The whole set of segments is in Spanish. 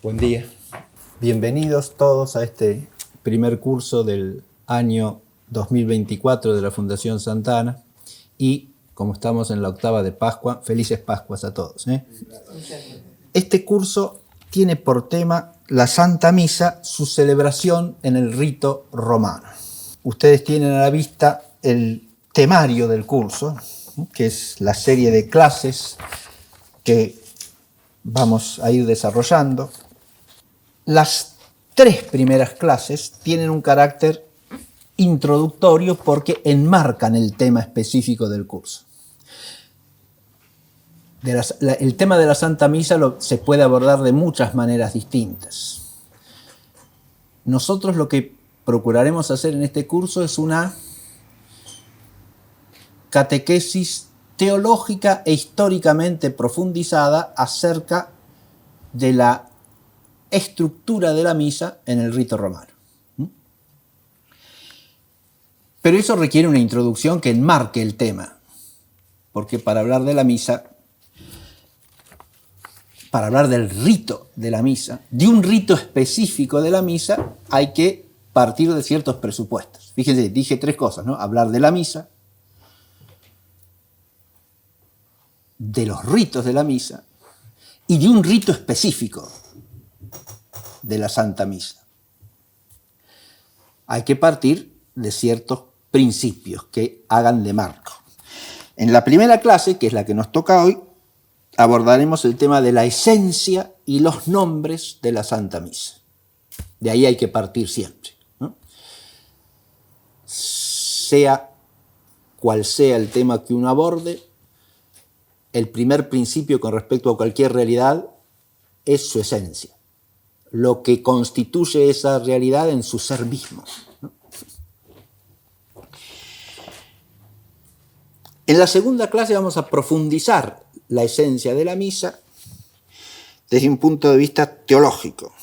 Buen día. Bienvenidos todos a este primer curso del año 2024 de la Fundación Santa Ana. Y como estamos en la octava de Pascua, felices Pascuas a todos. Este curso tiene por tema la Santa Misa, su celebración en el rito romano. Ustedes tienen a la vista el temario del curso, que es la serie de clases que vamos a ir desarrollando. Las tres primeras clases tienen un carácter introductorio porque enmarcan el tema específico del curso. El tema de la Santa Misa se puede abordar de muchas maneras distintas. Nosotros lo que procuraremos hacer en este curso es una catequesis teológica e históricamente profundizada acerca de la estructura de la misa en el rito romano. Pero eso requiere una introducción que enmarque el tema, porque para hablar de la misa, para hablar del rito de la misa, de un rito específico de la misa, hay que partir de ciertos presupuestos. Fíjense, dije tres cosas, ¿no? Hablar de la misa, de los ritos de la misa y de un rito específico de la Santa Misa. Hay que partir de ciertos principios que hagan de marco. En la primera clase, que es la que nos toca hoy, abordaremos el tema de la esencia y los nombres de la Santa Misa. De ahí hay que partir siempre, ¿no? Sea cual sea el tema que uno aborde, el primer principio con respecto a cualquier realidad es su esencia, lo que constituye esa realidad en su ser mismo, ¿no? En la segunda clase vamos a profundizar la esencia de la misa desde un punto de vista teológico.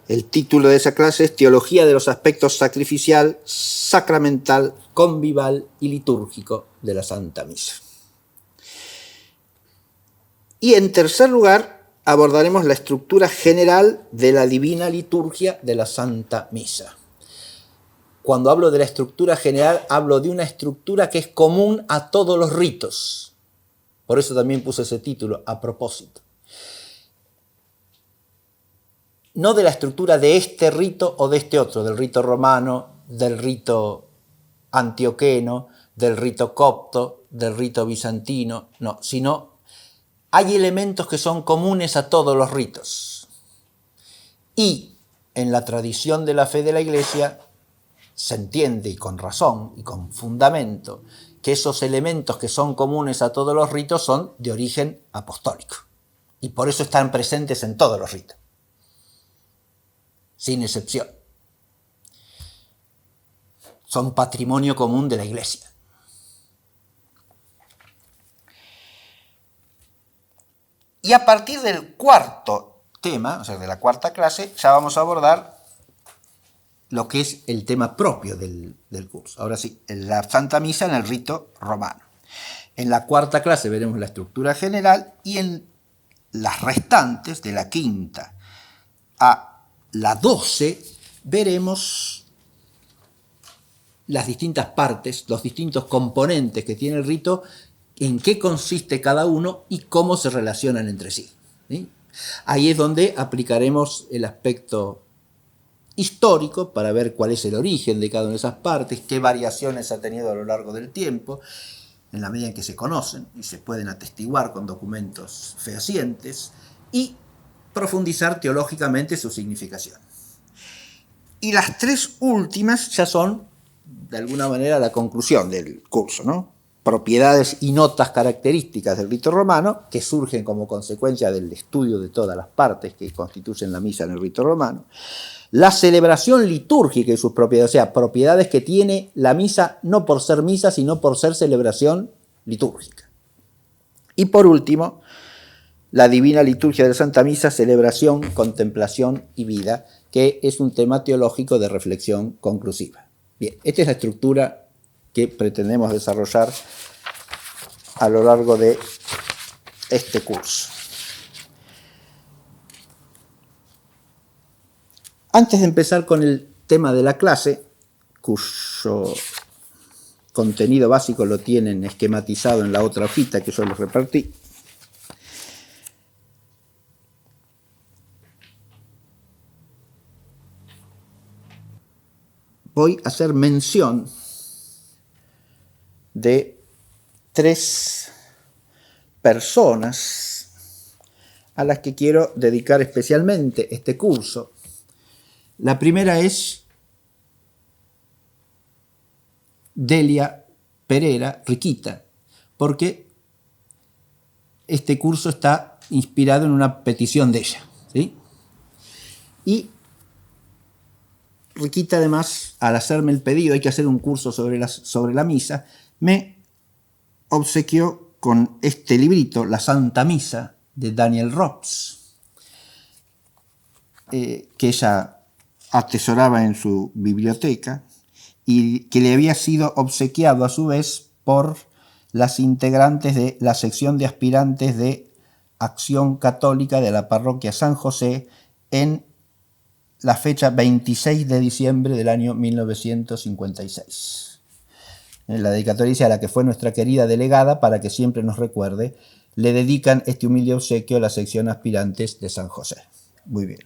El título de esa clase es Teología de los aspectos sacrificial, sacramental, convival y litúrgico de la Santa Misa. Y en tercer lugar, abordaremos la estructura general de la divina liturgia de la Santa Misa. Cuando hablo de la estructura general, hablo de una estructura que es común a todos los ritos. Por eso también puse ese título, a propósito. No de la estructura de este rito o de este otro, del rito romano, del rito antioqueno, del rito copto, del rito bizantino, no, sino hay elementos que son comunes a todos los ritos. Y en la tradición de la fe de la Iglesia se entiende, y con razón y con fundamento, que esos elementos que son comunes a todos los ritos son de origen apostólico. Y por eso están presentes en todos los ritos, sin excepción. Son patrimonio común de la Iglesia. Y a partir del cuarto tema, o sea, de la cuarta clase, ya vamos a abordar lo que es el tema propio del curso. Ahora sí, la Santa Misa en el rito romano. En la cuarta clase veremos la estructura general y en las restantes, de la quinta a la 12, veremos las distintas partes, los distintos componentes que tiene el rito, en qué consiste cada uno y cómo se relacionan entre sí, ¿sí? Ahí es donde aplicaremos el aspecto histórico para ver cuál es el origen de cada una de esas partes, qué variaciones ha tenido a lo largo del tiempo, en la medida en que se conocen y se pueden atestiguar con documentos fehacientes, y profundizar teológicamente su significación. Y las tres últimas ya son, de alguna manera, la conclusión del curso, ¿no? Propiedades y notas características del rito romano, que surgen como consecuencia del estudio de todas las partes que constituyen la misa en el rito romano. La celebración litúrgica y sus propiedades, o sea, propiedades que tiene la misa no por ser misa, sino por ser celebración litúrgica. Y por último, la divina liturgia de la Santa Misa, celebración, contemplación y vida, que es un tema teológico de reflexión conclusiva. Bien, esta es la estructura que pretendemos desarrollar a lo largo de este curso. Antes de empezar con el tema de la clase, cuyo contenido básico lo tienen esquematizado en la otra hojita que yo les repartí, voy a hacer mención de 3 personas a las que quiero dedicar especialmente este curso. La primera es Delia Pereira Riquita, porque este curso está inspirado en una petición de ella, ¿sí? Y Riquita, además, al hacerme el pedido, hay que hacer un curso sobre la misa, me obsequió con este librito, La Santa Misa, de Daniel Robs, que ella atesoraba en su biblioteca y que le había sido obsequiado a su vez por las integrantes de la sección de aspirantes de Acción Católica de la parroquia San José en la fecha 26 de diciembre del año 1956. La dedicatoria dice: a la que fue nuestra querida delegada, para que siempre nos recuerde, le dedican este humilde obsequio a la sección aspirantes de San José. Muy bien.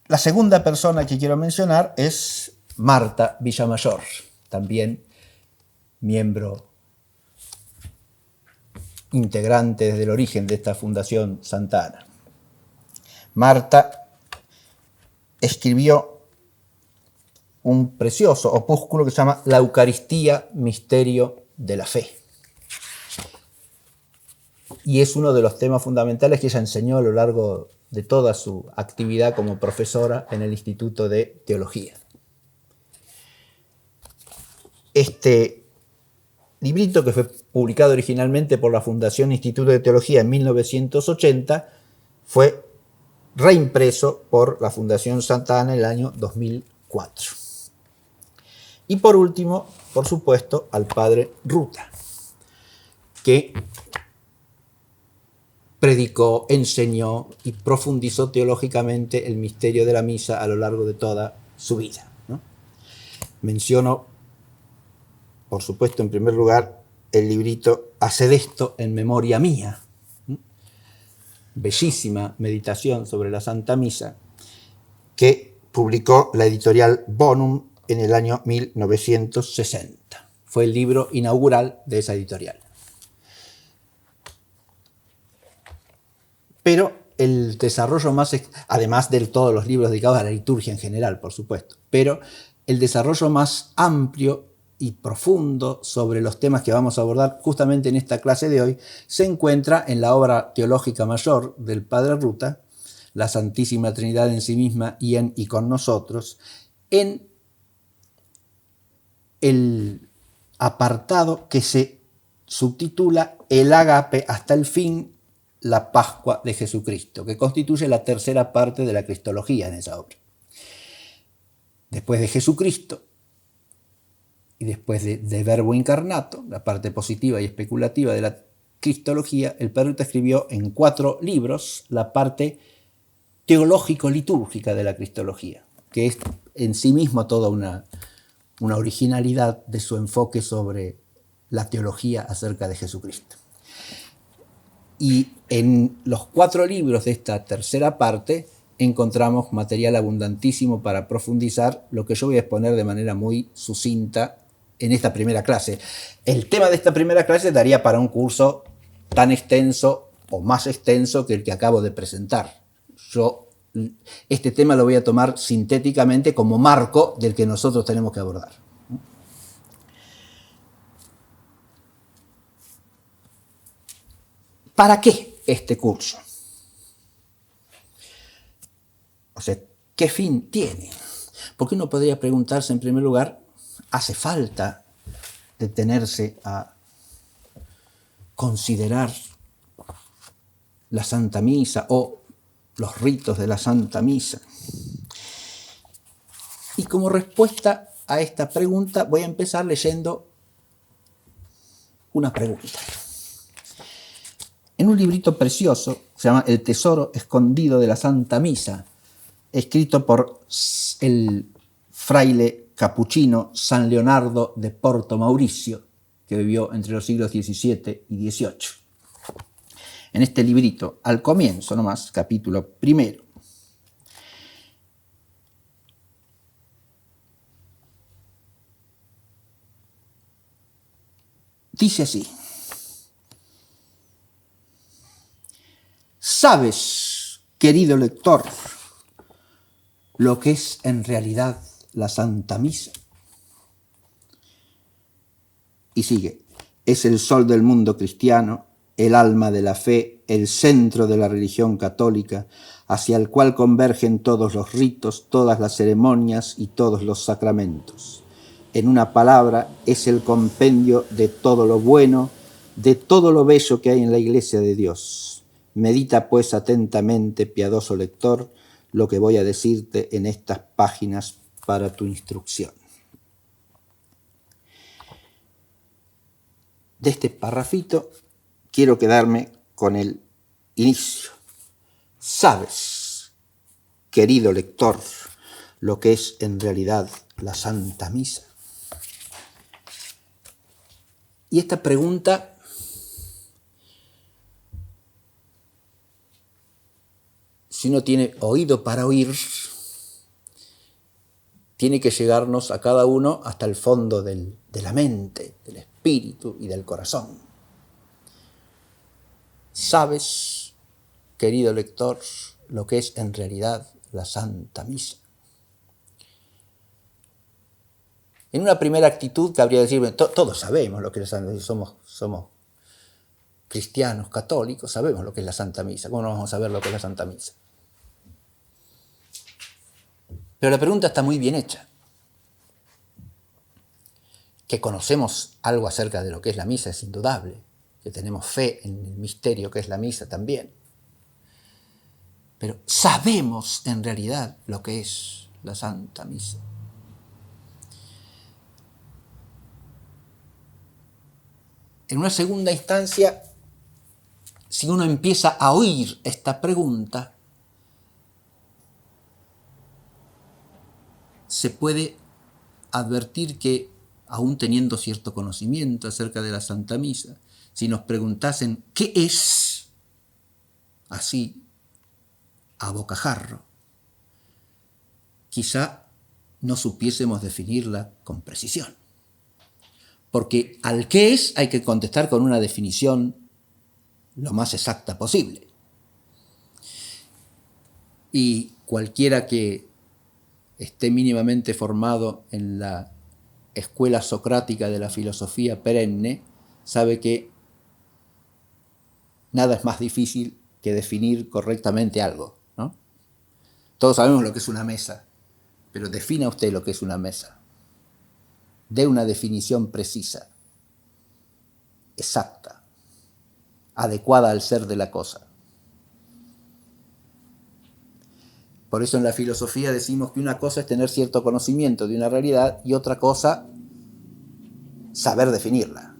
La segunda persona que quiero mencionar es Marta Villamayor, también miembro integrante desde el origen de esta Fundación Santa Ana. Marta escribió un precioso opúsculo que se llama La Eucaristía, Misterio de la Fe. Y es uno de los temas fundamentales que ella enseñó a lo largo de toda su actividad como profesora en el Instituto de Teología. Este librito, que fue publicado originalmente por la Fundación Instituto de Teología en 1980, fue reimpreso por la Fundación Santa Ana en el año 2004. Y por último, por supuesto, al padre Ruta, que predicó, enseñó y profundizó teológicamente el misterio de la misa a lo largo de toda su vida, ¿no? Menciono, por supuesto, en primer lugar, el librito Haced esto en memoria mía, bellísima meditación sobre la Santa Misa, que publicó la editorial Bonum en el año 1960. Fue el libro inaugural de esa editorial. Pero el desarrollo más, además de todos los libros dedicados a la liturgia en general, por supuesto, pero el desarrollo más amplio y profundo sobre los temas que vamos a abordar justamente en esta clase de hoy se encuentra en la obra teológica mayor del padre Ruta, La Santísima Trinidad en sí misma y en y con nosotros, en el apartado que se subtitula El ágape hasta el fin, la Pascua de Jesucristo, que constituye la tercera parte de la cristología en esa obra. Después de Jesucristo y después de Verbo Encarnato, la parte positiva y especulativa de la cristología, el padre Ruta escribió en 4 libros la parte teológico-litúrgica de la cristología, que es en sí mismo toda una originalidad de su enfoque sobre la teología acerca de Jesucristo. Y en los 4 libros de esta tercera parte encontramos material abundantísimo para profundizar lo que yo voy a exponer de manera muy sucinta en esta primera clase. El tema de esta primera clase daría para un curso tan extenso o más extenso que el que acabo de presentar. Yo este tema lo voy a tomar sintéticamente como marco del que nosotros tenemos que abordar. ¿Para qué este curso? O sea, ¿qué fin tiene? Porque uno podría preguntarse en primer lugar, ¿hace falta detenerse a considerar la Santa Misa o los ritos de la Santa Misa? Y como respuesta a esta pregunta voy a empezar leyendo una pregunta. En un librito precioso, se llama El tesoro escondido de la Santa Misa, escrito por el fraile capuchino San Leonardo de Porto Mauricio, que vivió entre los siglos XVII y XVIII. En este librito, al comienzo nomás, capítulo primero, dice así: ¿sabes, querido lector, lo que es en realidad la Santa Misa? Y sigue: es el sol del mundo cristiano, el alma de la fe, el centro de la religión católica, hacia el cual convergen todos los ritos, todas las ceremonias y todos los sacramentos. En una palabra, es el compendio de todo lo bueno, de todo lo bello que hay en la Iglesia de Dios. Medita pues atentamente, piadoso lector, lo que voy a decirte en estas páginas para tu instrucción. De este parrafito quiero quedarme con el inicio. ¿Sabes, querido lector, lo que es en realidad la Santa Misa? Y esta pregunta si uno tiene oído para oír, tiene que llegarnos a cada uno hasta el fondo de la mente, del espíritu y del corazón. ¿Sabes, querido lector, lo que es en realidad la Santa Misa? En una primera actitud cabría decirme, todos sabemos lo que es la Santa Misa, somos cristianos, católicos, sabemos lo que es la Santa Misa. ¿Cómo no vamos a saber lo que es la Santa Misa? Pero la pregunta está muy bien hecha. Que conocemos algo acerca de lo que es la misa es indudable, que tenemos fe en el misterio que es la misa también. Pero ¿sabemos en realidad lo que es la Santa Misa? En una segunda instancia, si uno empieza a oír esta pregunta, se puede advertir que, aún teniendo cierto conocimiento acerca de la Santa Misa, si nos preguntasen qué es, así, a bocajarro, quizá no supiésemos definirla con precisión. Porque al qué es hay que contestar con una definición lo más exacta posible. Y cualquiera que esté mínimamente formado en la escuela socrática de la filosofía perenne sabe que nada es más difícil que definir correctamente algo, ¿no? Todos sabemos lo que es una mesa, pero defina usted lo que es una mesa. Dé una definición precisa, exacta, adecuada al ser de la cosa. Por eso en la filosofía decimos que una cosa es tener cierto conocimiento de una realidad y otra cosa, saber definirla.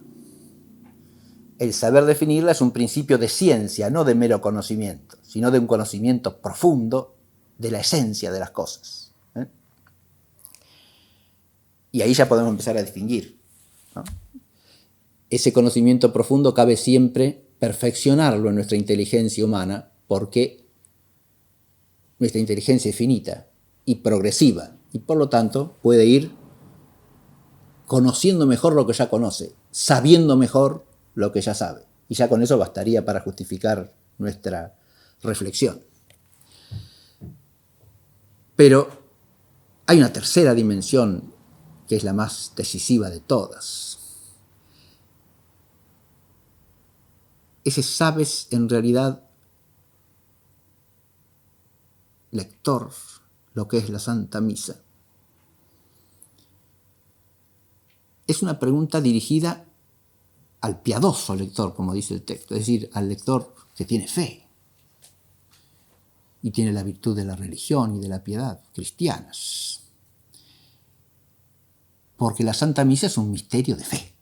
El saber definirla es un principio de ciencia, no de mero conocimiento, sino de un conocimiento profundo de la esencia de las cosas. Y ahí ya podemos empezar a distinguir, ¿no? Ese conocimiento profundo cabe siempre perfeccionarlo en nuestra inteligencia humana, porque nuestra inteligencia es finita y progresiva, y por lo tanto puede ir conociendo mejor lo que ya conoce, sabiendo mejor lo que ya sabe. Y ya con eso bastaría para justificar nuestra reflexión. Pero hay una tercera dimensión que es la más decisiva de todas. Ese sabes en realidad, lector, lo que es la Santa Misa. Es una pregunta dirigida al piadoso lector, como dice el texto, es decir, al lector que tiene fe y tiene la virtud de la religión y de la piedad cristianas. Porque la Santa Misa es un misterio de fe.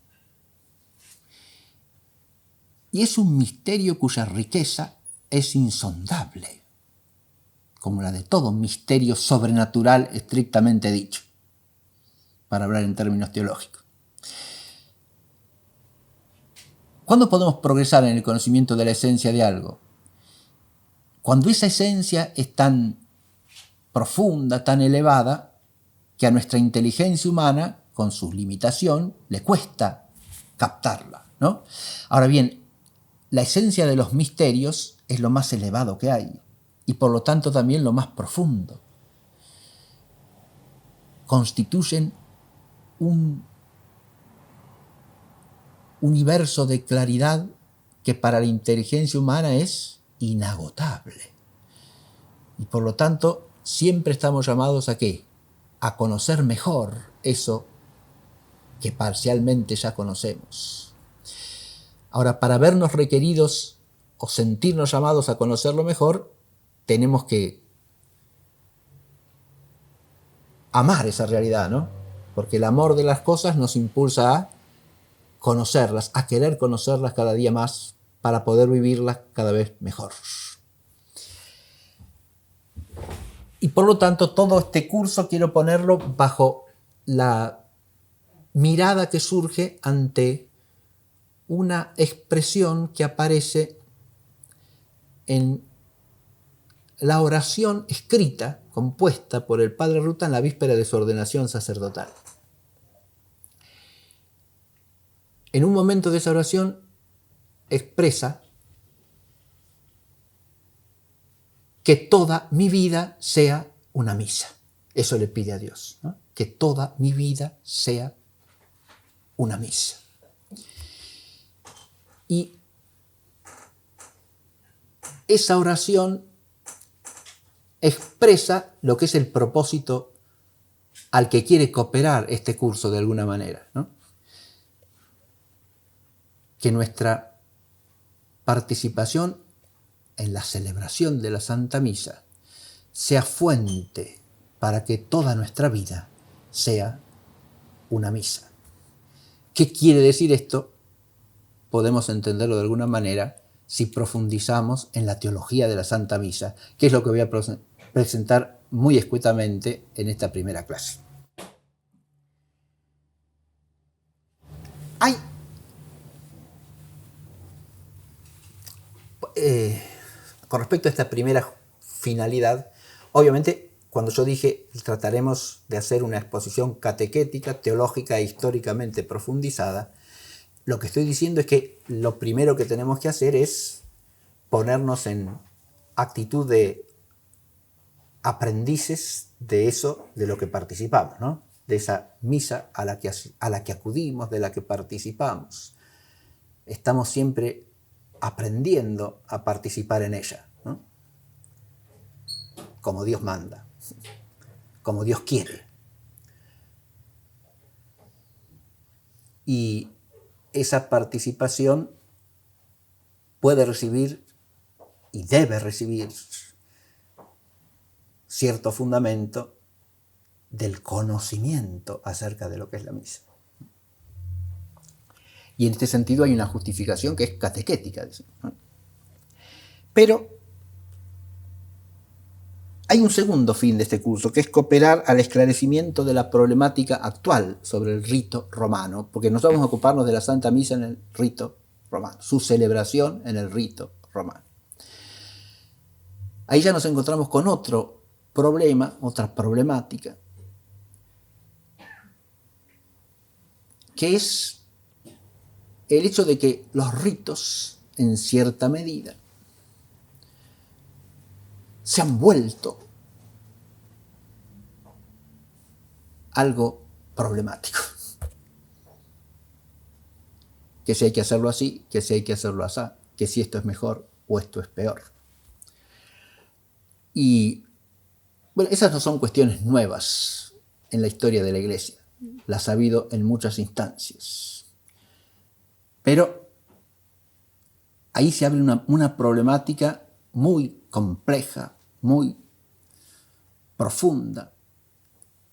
Y es un misterio cuya riqueza es insondable, como la de todo misterio sobrenatural estrictamente dicho, para hablar en términos teológicos. ¿Cuándo podemos progresar en el conocimiento de la esencia de algo? Cuando esa esencia es tan profunda, tan elevada, que a nuestra inteligencia humana, con su limitación, le cuesta captarla, ¿no? Ahora bien, la esencia de los misterios es lo más elevado que hay y por lo tanto también lo más profundo. Constituyen un universo de claridad que para la inteligencia humana es inagotable. Y por lo tanto, siempre estamos llamados ¿a qué? A conocer mejor eso que parcialmente ya conocemos. Ahora, para vernos requeridos o sentirnos llamados a conocerlo mejor, tenemos que amar esa realidad, ¿no? Porque el amor de las cosas nos impulsa a conocerlas, a querer conocerlas cada día más para poder vivirlas cada vez mejor. Y por lo tanto, todo este curso quiero ponerlo bajo la mirada que surge ante una expresión que aparece en la oración escrita, compuesta por el padre Ruta en la víspera de su ordenación sacerdotal. En un momento de esa oración expresa que toda mi vida sea una misa. Eso le pide a Dios, ¿no? Que toda mi vida sea una misa. Y esa oración expresa lo que es el propósito al que quiere cooperar este curso de alguna manera, ¿no? Que nuestra participación en la celebración de la Santa Misa sea fuente para que toda nuestra vida sea una misa. ¿Qué quiere decir esto? Podemos entenderlo de alguna manera si profundizamos en la teología de la Santa Misa, que es lo que voy a presentar muy escuetamente en esta primera clase. Hay con respecto a esta primera finalidad, obviamente cuando yo dije trataremos de hacer una exposición catequética, teológica e históricamente profundizada, lo que estoy diciendo es que lo primero que tenemos que hacer es ponernos en actitud de aprendices de eso de lo que participamos, ¿no? De esa misa a la que acudimos, de la que participamos. Estamos siempre aprendiendo a participar en ella, ¿no? Como Dios manda, como Dios quiere. Y esa participación puede recibir y debe recibir cierto fundamento del conocimiento acerca de lo que es la misa. Y en este sentido hay una justificación que es catequética, ¿no? Pero hay un segundo fin de este curso, que es cooperar al esclarecimiento de la problemática actual sobre el rito romano, porque nos vamos a ocuparnos de la Santa Misa en el rito romano, su celebración en el rito romano. Ahí ya nos encontramos con otro problema, otra problemática, que es el hecho de que los ritos, en cierta medida, se han vuelto algo problemático. Que si hay que hacerlo así, que si hay que hacerlo así, que si esto es mejor o esto es peor. Y bueno, esas no son cuestiones nuevas en la historia de la Iglesia. Las ha habido en muchas instancias. Pero ahí se abre una problemática muy compleja, muy profunda,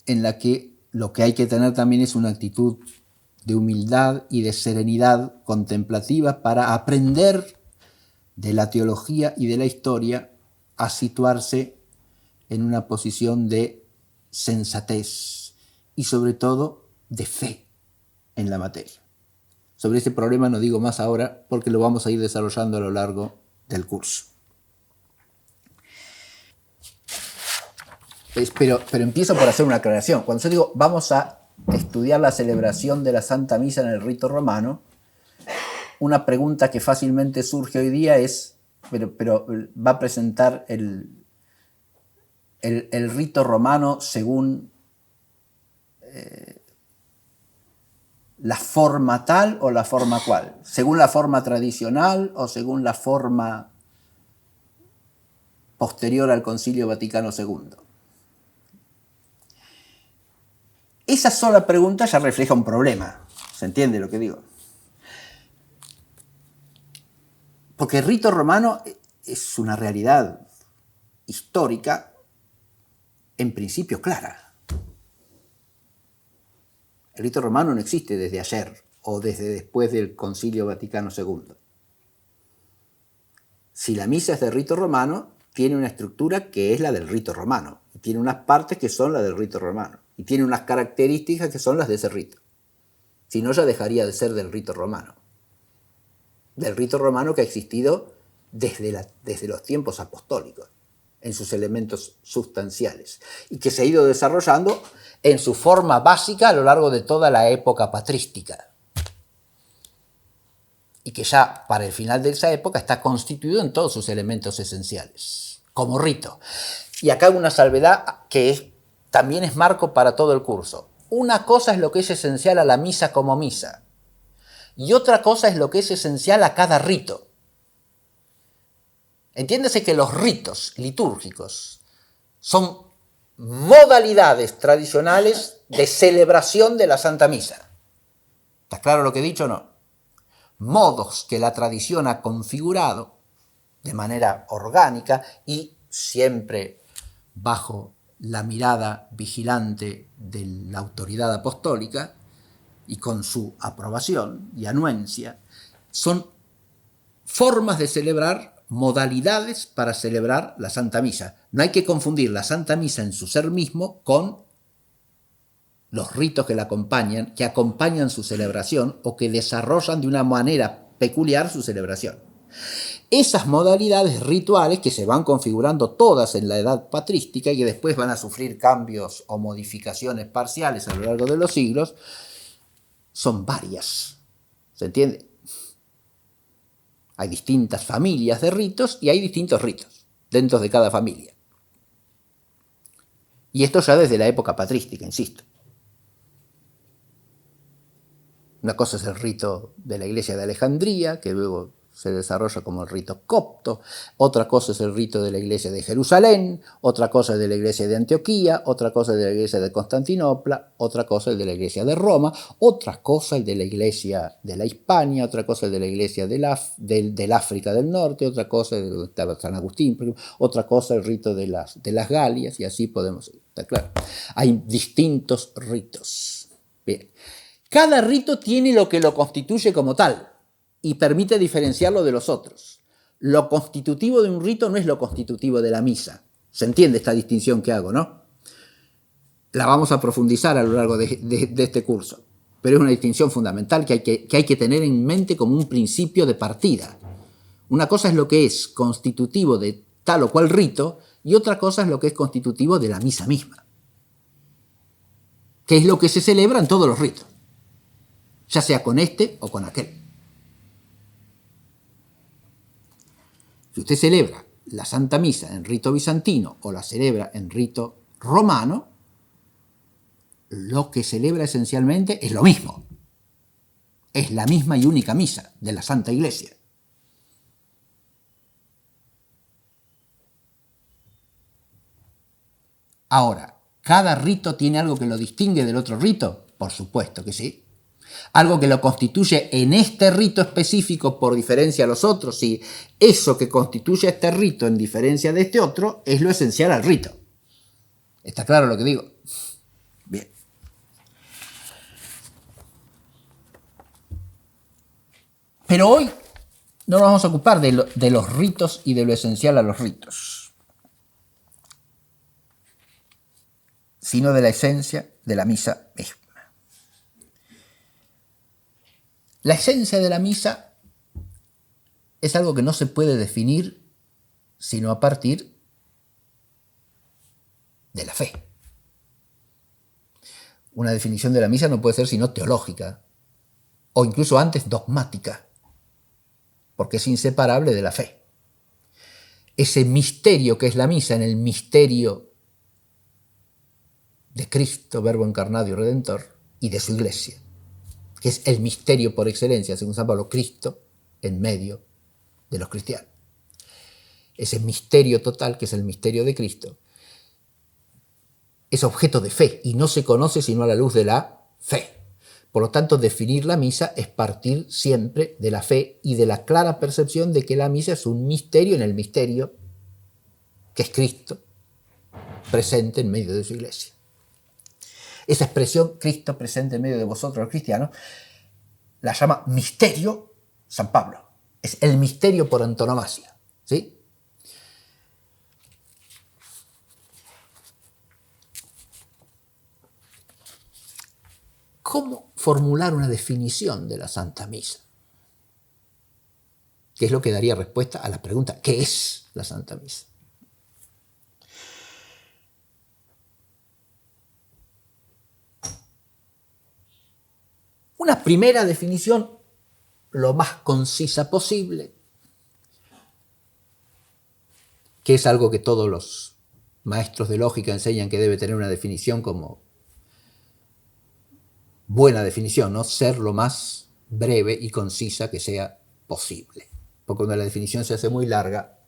en la que lo que hay que tener también es una actitud de humildad y de serenidad contemplativa para aprender de la teología y de la historia a situarse en una posición de sensatez y sobre todo de fe en la materia. Sobre este problema no digo más ahora porque lo vamos a ir desarrollando a lo largo del curso. Pero empiezo por hacer una aclaración. Cuando yo digo vamos a estudiar la celebración de la Santa Misa en el rito romano, una pregunta que fácilmente surge hoy día es, pero va a presentar el rito romano según la forma tal o la forma cual, según la forma tradicional o según la forma posterior al Concilio Vaticano II. Esa sola pregunta ya refleja un problema. ¿Se entiende lo que digo? Porque el rito romano es una realidad histórica, en principio clara. El rito romano no existe desde ayer o desde después del Concilio Vaticano II. Si la misa es de rito romano, tiene una estructura que es la del rito romano. Y tiene unas partes que son las del rito romano. Y tiene unas características que son las de ese rito. Si no, ya dejaría de ser del rito romano. Del rito romano que ha existido desde los tiempos apostólicos, en sus elementos sustanciales, y que se ha ido desarrollando en su forma básica a lo largo de toda la época patrística. Y que ya para el final de esa época está constituido en todos sus elementos esenciales, como rito. Y acá hago una salvedad que también es marco para todo el curso. Una cosa es lo que es esencial a la misa como misa, y otra cosa es lo que es esencial a cada rito. Entiéndase que los ritos litúrgicos son modalidades tradicionales de celebración de la Santa Misa. ¿Está claro lo que he dicho o no? Modos que la tradición ha configurado de manera orgánica y siempre bajo la mirada vigilante de la autoridad apostólica y con su aprobación y anuencia, son formas de celebrar, modalidades para celebrar la Santa Misa. No hay que confundir la Santa Misa en su ser mismo con los ritos que la acompañan, que acompañan su celebración o que desarrollan de una manera peculiar su celebración. Esas modalidades rituales que se van configurando todas en la edad patrística y que después van a sufrir cambios o modificaciones parciales a lo largo de los siglos, son varias. ¿Se entiende? Hay distintas familias de ritos y hay distintos ritos dentro de cada familia. Y esto ya desde la época patrística, insisto. Una cosa es el rito de la iglesia de Alejandría, que luego se desarrolla como el rito copto. Otra cosa es el rito de la iglesia de Jerusalén. Otra cosa es de la iglesia de Antioquía. Otra cosa es de la iglesia de Constantinopla. Otra cosa es de la iglesia de Roma. Otra cosa es de la iglesia de la Hispania. Otra cosa es de la iglesia del África del Norte. Otra cosa es de San Agustín. Otra cosa es el rito de las Galias. Y así podemos ir. ¿Está claro? Hay distintos ritos. Bien. Cada rito tiene lo que lo constituye como tal y permite diferenciarlo de los otros. Lo constitutivo de un rito no es lo constitutivo de la misa. ¿Se entiende esta distinción que hago, no? La vamos a profundizar a lo largo de este curso, pero es una distinción fundamental que hay que tener en mente como un principio de partida. Una cosa es lo que es constitutivo de tal o cual rito y otra cosa es lo que es constitutivo de la misa misma, que es lo que se celebra en todos los ritos, ya sea con este o con aquel. Si usted celebra la Santa Misa en rito bizantino o la celebra en rito romano, lo que celebra esencialmente es lo mismo. Es la misma y única misa de la Santa Iglesia. Ahora, ¿cada rito tiene algo que lo distingue del otro rito? Por supuesto que sí. Algo que lo constituye en este rito específico por diferencia a los otros, y eso que constituye este rito en diferencia de este otro es lo esencial al rito. ¿Está claro lo que digo? Bien. Pero hoy no nos vamos a ocupar de los ritos y de lo esencial a los ritos. sino de la esencia de la misa misma. La esencia de la misa es algo que no se puede definir sino a partir de la fe. Una definición de la misa no puede ser sino teológica, o incluso antes dogmática, porque es inseparable de la fe. Ese misterio que es la misa, en el misterio de Cristo, Verbo encarnado y Redentor, y de su Iglesia, que es el misterio por excelencia, según San Pablo, Cristo en medio de los cristianos. Ese misterio total, que es el misterio de Cristo, es objeto de fe y no se conoce sino a la luz de la fe. Por lo tanto, definir la misa es partir siempre de la fe y de la clara percepción de que la misa es un misterio en el misterio, que es Cristo, presente en medio de su Iglesia. Esa expresión, Cristo presente en medio de vosotros los cristianos, la llama misterio San Pablo. Es el misterio por antonomasia, ¿sí? ¿Cómo formular una definición de la Santa Misa? Que es lo que daría respuesta a la pregunta, ¿qué es la Santa Misa? Una primera definición, lo más concisa posible, que es algo que todos los maestros de lógica enseñan que debe tener una definición como buena definición, ¿no? Ser lo más breve y concisa que sea posible. Porque cuando la definición se hace muy larga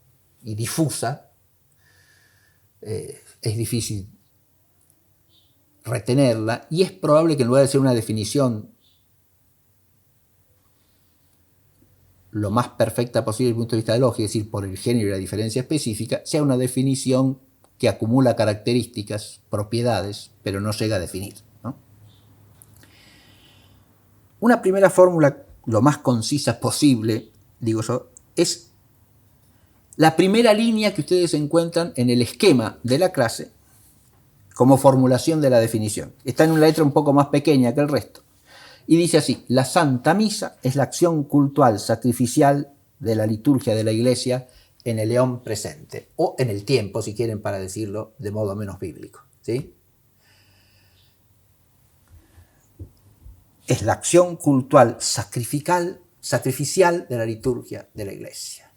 y difusa, es difícil retenerla y es probable que en lugar de ser una definición lo más perfecta posible desde el punto de vista de lógica, es decir, por el género y la diferencia específica, sea una definición que acumula características, propiedades, pero no llega a definir, ¿no? Una primera fórmula, lo más concisa posible, digo yo, es la primera línea que ustedes encuentran en el esquema de la clase como formulación de la definición. Está en una letra un poco más pequeña que el resto. Y dice así: la Santa Misa es la acción cultual sacrificial de la liturgia de la Iglesia en el eón presente, o en el tiempo, si quieren, para decirlo de modo menos bíblico, ¿sí? Es la acción cultural sacrificial de la liturgia de la Iglesia.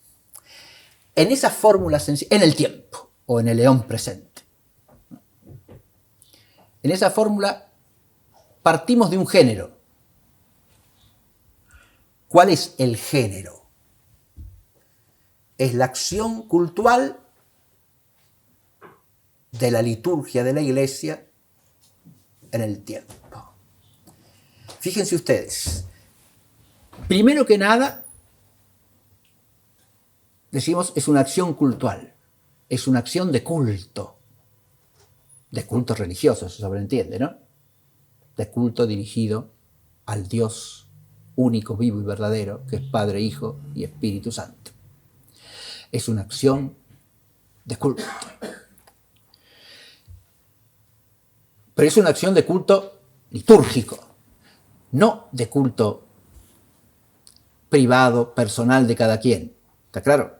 En esa fórmula sencilla, en el tiempo, o en el eón presente. En esa fórmula partimos de un género. ¿Cuál es el género? Es la acción cultural de la liturgia de la Iglesia en el tiempo. Fíjense ustedes, primero que nada, decimos, es una acción cultural, es una acción de culto religioso, se sobreentiende, ¿no? De culto dirigido al Dios único, vivo y verdadero, que es Padre, Hijo y Espíritu Santo. Es una acción de culto. Pero es una acción de culto litúrgico, no de culto privado, personal de cada quien. ¿Está claro?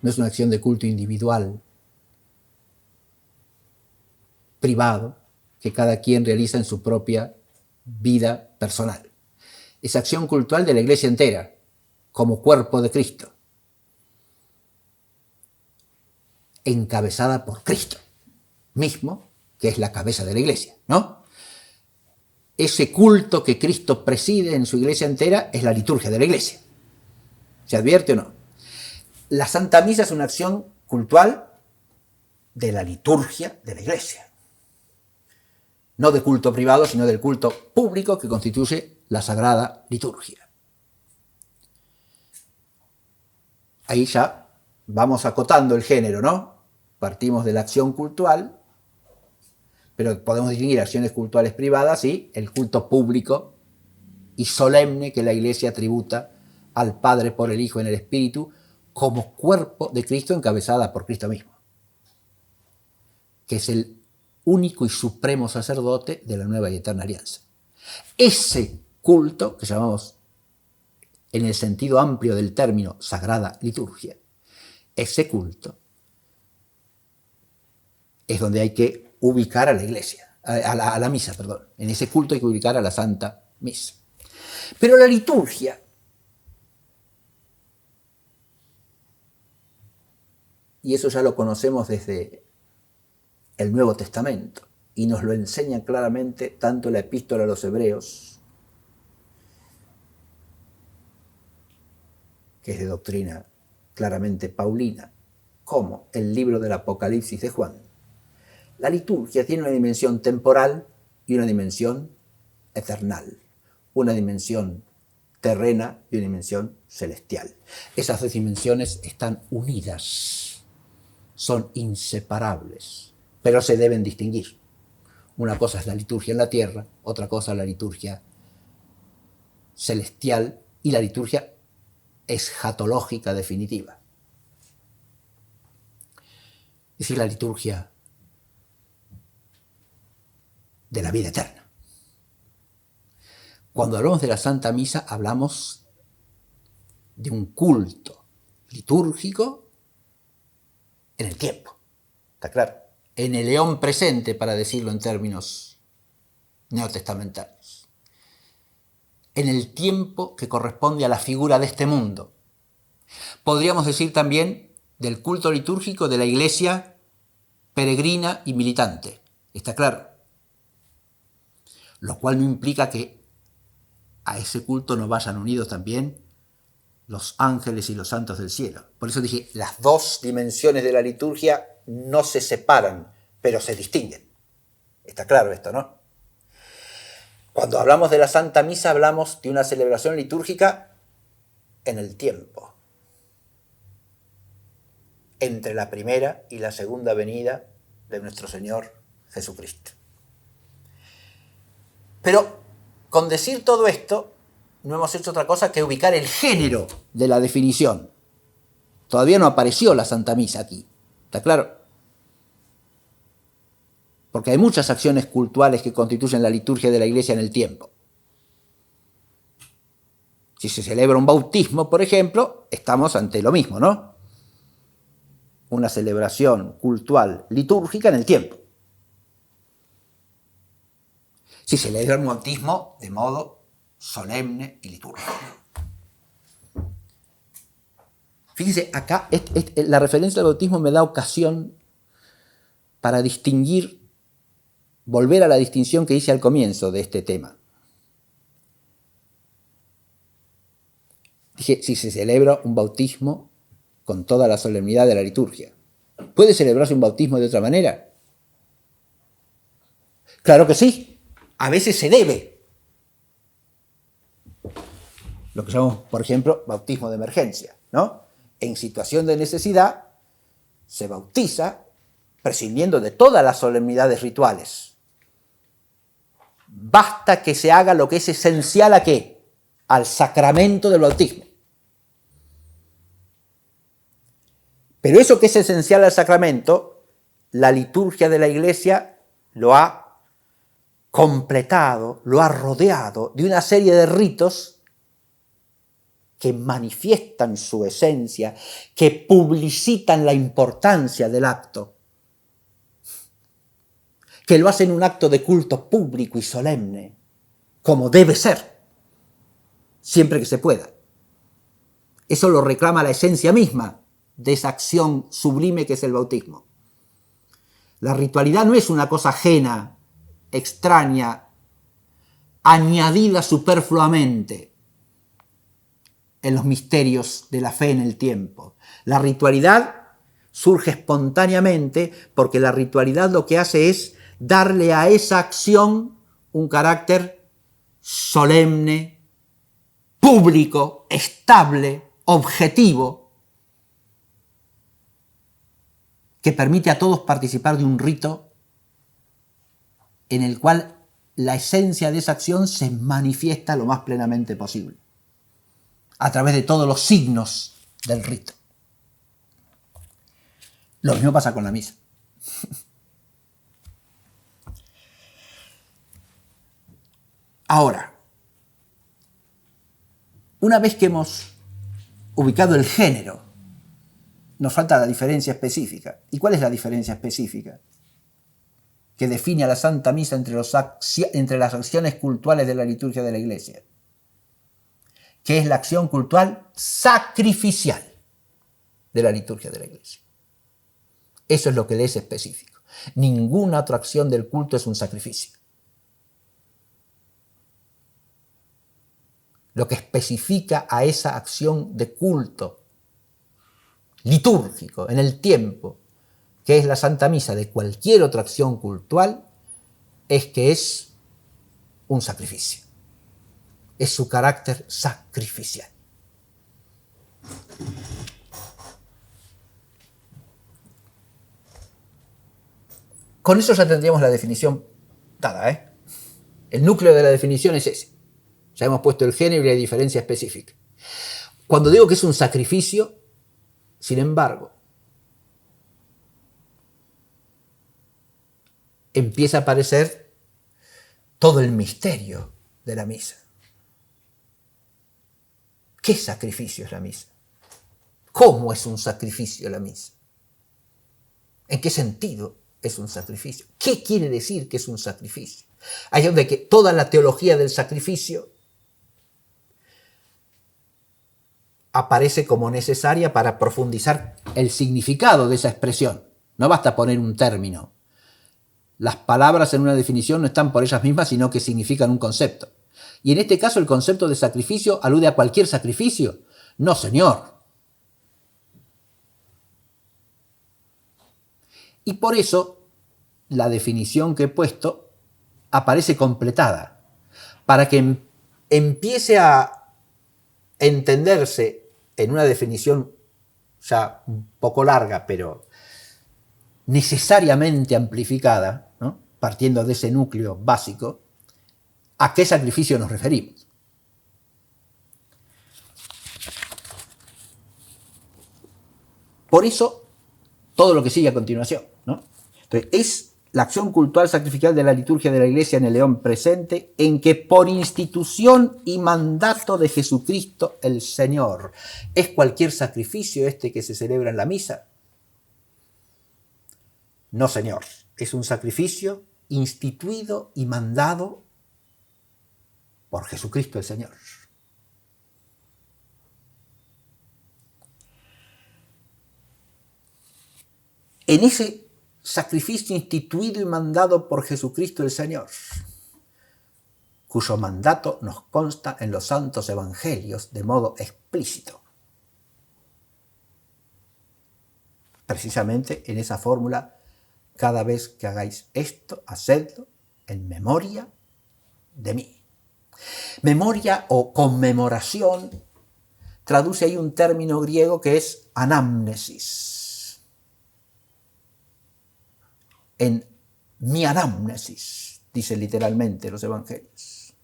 No es una acción de culto individual, privado, que cada quien realiza en su propia vida personal. Es acción cultural de la Iglesia entera, como cuerpo de Cristo, encabezada por Cristo mismo, que es la cabeza de la Iglesia, ¿no? Ese culto que Cristo preside en su Iglesia entera es la liturgia de la Iglesia. ¿Se advierte o no? La Santa Misa es una acción cultural de la liturgia de la Iglesia. No de culto privado, sino del culto público que constituye la Sagrada Liturgia. Ahí ya vamos acotando el género, ¿no? Partimos de la acción cultural, pero podemos distinguir acciones cultuales privadas y el culto público y solemne que la Iglesia tributa al Padre por el Hijo en el Espíritu como cuerpo de Cristo encabezada por Cristo mismo. que es el único y supremo sacerdote de la nueva y eterna alianza. Ese culto, que llamamos en el sentido amplio del término sagrada liturgia, ese culto es donde hay que ubicar a la iglesia, a la misa, perdón. En ese culto hay que ubicar a la Santa Misa. Pero la liturgia, y eso ya lo conocemos desde el Nuevo Testamento, y nos lo enseña claramente tanto la Epístola a los Hebreos, que es de doctrina claramente paulina, como el libro del Apocalipsis de Juan. La liturgia tiene una dimensión temporal y una dimensión eternal, una dimensión terrena y una dimensión celestial. Esas dos dimensiones están unidas, son inseparables, pero se deben distinguir. Una cosa es la liturgia en la tierra, otra cosa es la liturgia celestial y la liturgia escatológica definitiva. Es decir, la liturgia de la vida eterna. Cuando hablamos de la Santa Misa, hablamos de un culto litúrgico en el tiempo. ¿Está claro? En el eón presente, para decirlo en términos neotestamentarios. En el tiempo que corresponde a la figura de este mundo. Podríamos decir también del culto litúrgico de la iglesia peregrina y militante. ¿Está claro? Lo cual no implica que a ese culto no vayan unidos también los ángeles y los santos del cielo. Por eso dije, las dos dimensiones de la liturgia no se separan, pero se distinguen. Está claro esto, ¿no? Cuando hablamos de la Santa Misa, hablamos de una celebración litúrgica en el tiempo, entre la primera y la segunda venida de nuestro Señor Jesucristo. Pero con decir todo esto, no hemos hecho otra cosa que ubicar el género de la definición. Todavía no apareció la Santa Misa aquí, ¿está claro? Porque hay muchas acciones cultuales que constituyen la liturgia de la Iglesia en el tiempo. Si se celebra un bautismo, por ejemplo, estamos ante lo mismo, ¿no? Una celebración cultural litúrgica en el tiempo. Si se celebra un bautismo de modo solemne y litúrgico. Fíjense, acá la referencia al bautismo me da ocasión para distinguir, volver a la distinción que hice al comienzo de este tema. Dije, si se celebra un bautismo con toda la solemnidad de la liturgia, ¿puede celebrarse un bautismo de otra manera? Claro que sí. A veces se debe. Lo que llamamos, por ejemplo, bautismo de emergencia, ¿no? En situación de necesidad se bautiza prescindiendo de todas las solemnidades rituales. Basta que se haga lo que es esencial ¿a qué? Al sacramento del bautismo. Pero eso que es esencial al sacramento, la liturgia de la Iglesia lo ha completado, lo ha rodeado de una serie de ritos que manifiestan su esencia, que publicitan la importancia del acto, que lo hacen un acto de culto público y solemne, como debe ser, siempre que se pueda. Eso lo reclama la esencia misma de esa acción sublime que es el bautismo. La ritualidad no es una cosa ajena, extraña, añadida superfluamente en los misterios de la fe en el tiempo. La ritualidad surge espontáneamente porque la ritualidad lo que hace es darle a esa acción un carácter solemne, público, estable, objetivo, que permite a todos participar de un rito en el cual la esencia de esa acción se manifiesta lo más plenamente posible, a través de todos los signos del rito. Lo mismo pasa con la misa. Ahora, una vez que hemos ubicado el género, nos falta la diferencia específica. ¿Y cuál es la diferencia específica que define a la Santa Misa entre las acciones cultuales de la liturgia de la Iglesia? Que es la acción cultual sacrificial de la liturgia de la Iglesia. Eso es lo que le es específico. Ninguna otra acción del culto es un sacrificio. Lo que especifica a esa acción de culto litúrgico en el tiempo, que es la Santa Misa de cualquier otra acción cultural, es que es un sacrificio. Es su carácter sacrificial. Con eso ya tendríamos la definición dada, ¿eh? El núcleo de la definición es ese. Ya hemos puesto el género y la diferencia específica. Cuando digo que es un sacrificio, sin embargo, empieza a aparecer todo el misterio de la misa. ¿Qué sacrificio es la misa? ¿Cómo es un sacrificio la misa? ¿En qué sentido es un sacrificio? ¿Qué quiere decir que es un sacrificio? Ahí es donde que toda la teología del sacrificio aparece como necesaria para profundizar el significado de esa expresión. No basta poner un término. Las palabras en una definición no están por ellas mismas, sino que significan un concepto. Y en este caso el concepto de sacrificio alude a cualquier sacrificio. No, señor. Y por eso la definición que he puesto aparece completada, para que empiece a entenderse en una definición ya un poco larga, pero necesariamente amplificada, ¿no? Partiendo de ese núcleo básico, ¿a qué sacrificio nos referimos? Por eso, todo lo que sigue a continuación, ¿no? Entonces, es la acción cultural sacrificial de la liturgia de la Iglesia en el eón presente, en que por institución y mandato de Jesucristo el Señor, ¿es cualquier sacrificio este que se celebra en la misa? No, señor, es un sacrificio instituido y mandado por Jesucristo el Señor. En ese sacrificio instituido y mandado por Jesucristo el Señor, cuyo mandato nos consta en los santos evangelios de modo explícito. Precisamente en esa fórmula, cada vez que hagáis esto, hacedlo en memoria de mí. Memoria o conmemoración traduce ahí un término griego que es anamnesis. En mi anamnesis, dice literalmente los evangelios.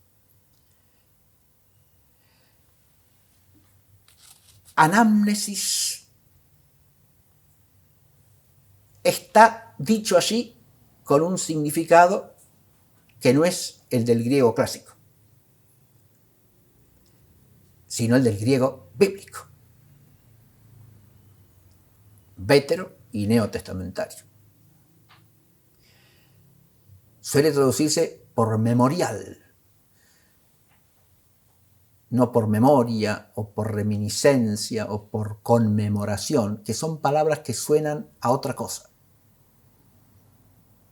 Anamnesis está dicho allí con un significado que no es el del griego clásico, sino el del griego bíblico, vétero y neotestamentario. Suele traducirse por memorial, no por memoria o por reminiscencia o por conmemoración, que son palabras que suenan a otra cosa,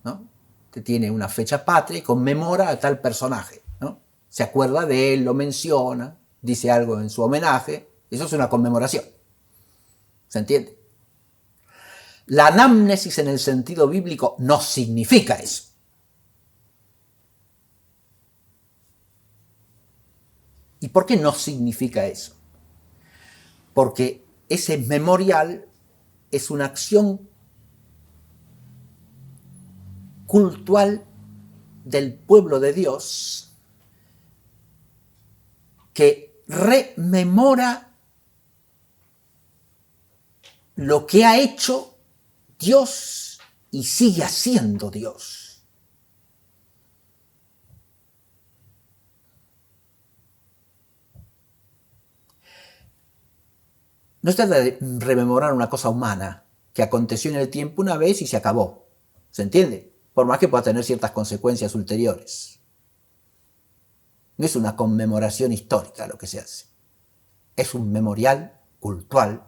¿no? Te tiene una fecha patria y conmemora a tal personaje, ¿no? Se acuerda de él, lo menciona, dice algo en su homenaje, eso es una conmemoración. ¿Se entiende? La anamnesis en el sentido bíblico no significa eso. ¿Y por qué no significa eso? Porque ese memorial es una acción cultural del pueblo de Dios que rememora lo que ha hecho Dios y sigue haciendo Dios. No se trata de rememorar una cosa humana que aconteció en el tiempo una vez y se acabó. ¿Se entiende? Por más que pueda tener ciertas consecuencias ulteriores. No es una conmemoración histórica lo que se hace. Es un memorial cultural,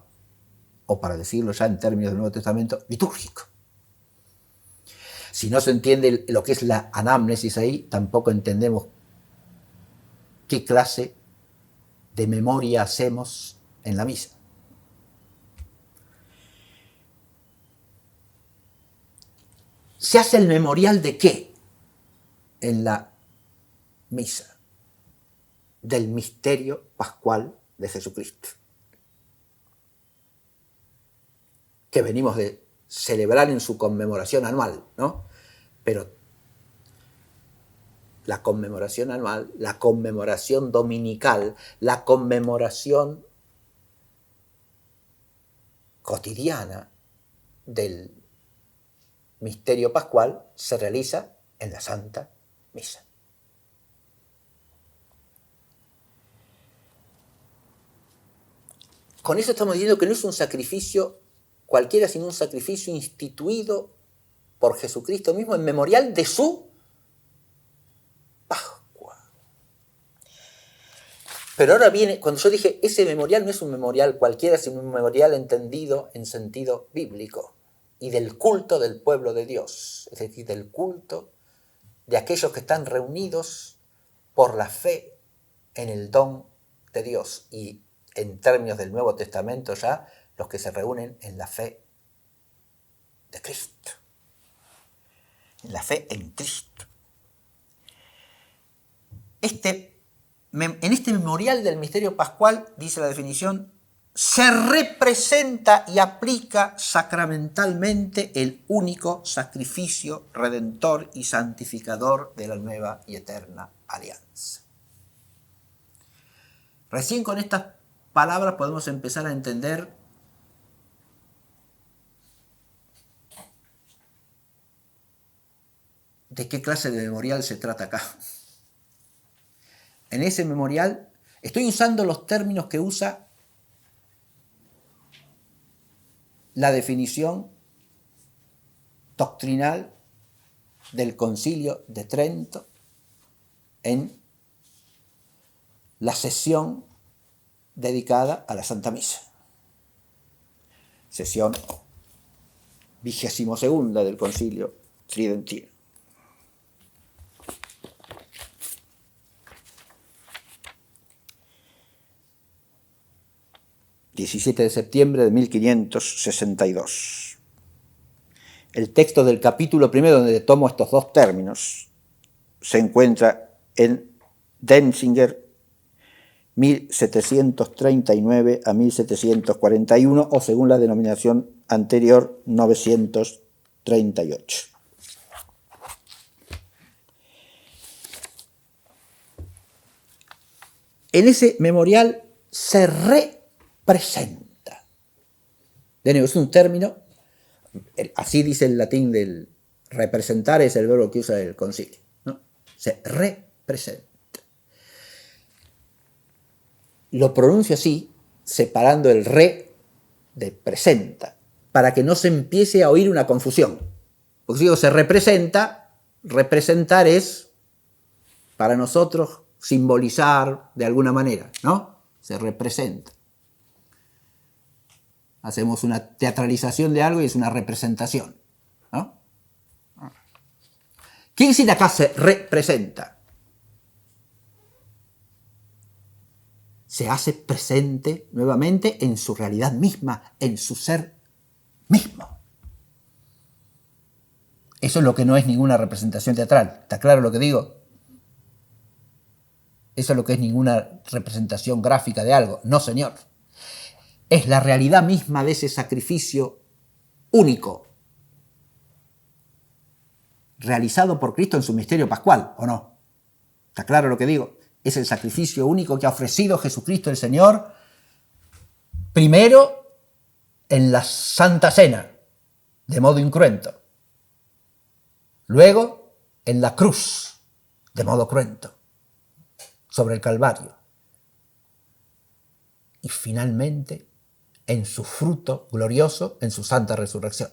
o para decirlo ya en términos del Nuevo Testamento, litúrgico. Si no se entiende lo que es la anamnesis ahí, tampoco entendemos qué clase de memoria hacemos en la misa. ¿Se hace el memorial de qué en la misa? Del misterio pascual de Jesucristo, que venimos de celebrar en su conmemoración anual, ¿no? Pero la conmemoración anual, la conmemoración dominical, la conmemoración cotidiana del misterio pascual se realiza en la Santa Misa. Con eso estamos diciendo que no es un sacrificio cualquiera, sino un sacrificio instituido por Jesucristo mismo en memorial de su Pascua. Pero ahora viene, cuando yo dije, ese memorial no es un memorial cualquiera, sino un memorial entendido en sentido bíblico y del culto del pueblo de Dios, es decir, del culto de aquellos que están reunidos por la fe en el don de Dios y en términos del Nuevo Testamento ya, los que se reúnen en la fe de Cristo, en la fe en Cristo. En este memorial del misterio pascual, dice la definición, se representa y aplica sacramentalmente el único sacrificio redentor y santificador de la nueva y eterna alianza. Recién con estas palabras podemos empezar a entender de qué clase de memorial se trata acá. En ese memorial estoy usando los términos que usa la definición doctrinal del Concilio de Trento en la sesión dedicada a la Santa Misa. Sesión 22ª del Concilio Tridentino. ...17 de septiembre de 1562. El texto del capítulo primero, donde tomo estos dos términos, se encuentra en Denzinger, 1739 a 1741, o según la denominación anterior, 938. En ese memorial se representa. De nuevo, es un término, así dice el latín del representar, es el verbo que usa el concilio, ¿no? Se representa. Lo pronuncio así, separando el re de presenta, para que no se empiece a oír una confusión. Porque si digo se representa, representar es, para nosotros, simbolizar de alguna manera, ¿no? Se representa. Hacemos una teatralización de algo y es una representación, ¿no? ¿Qué dice acá se representa? Se hace presente nuevamente en su realidad misma, en su ser mismo. Eso es lo que no es ninguna representación teatral. ¿Está claro lo que digo? Eso es lo que es ninguna representación gráfica de algo. No, señor. Es la realidad misma de ese sacrificio único, realizado por Cristo en su misterio pascual, ¿o no? ¿Está claro lo que digo? Es el sacrificio único que ha ofrecido Jesucristo el Señor, primero en la Santa Cena, de modo incruento, luego en la cruz, de modo cruento, sobre el Calvario, y finalmente en su fruto glorioso, en su santa resurrección.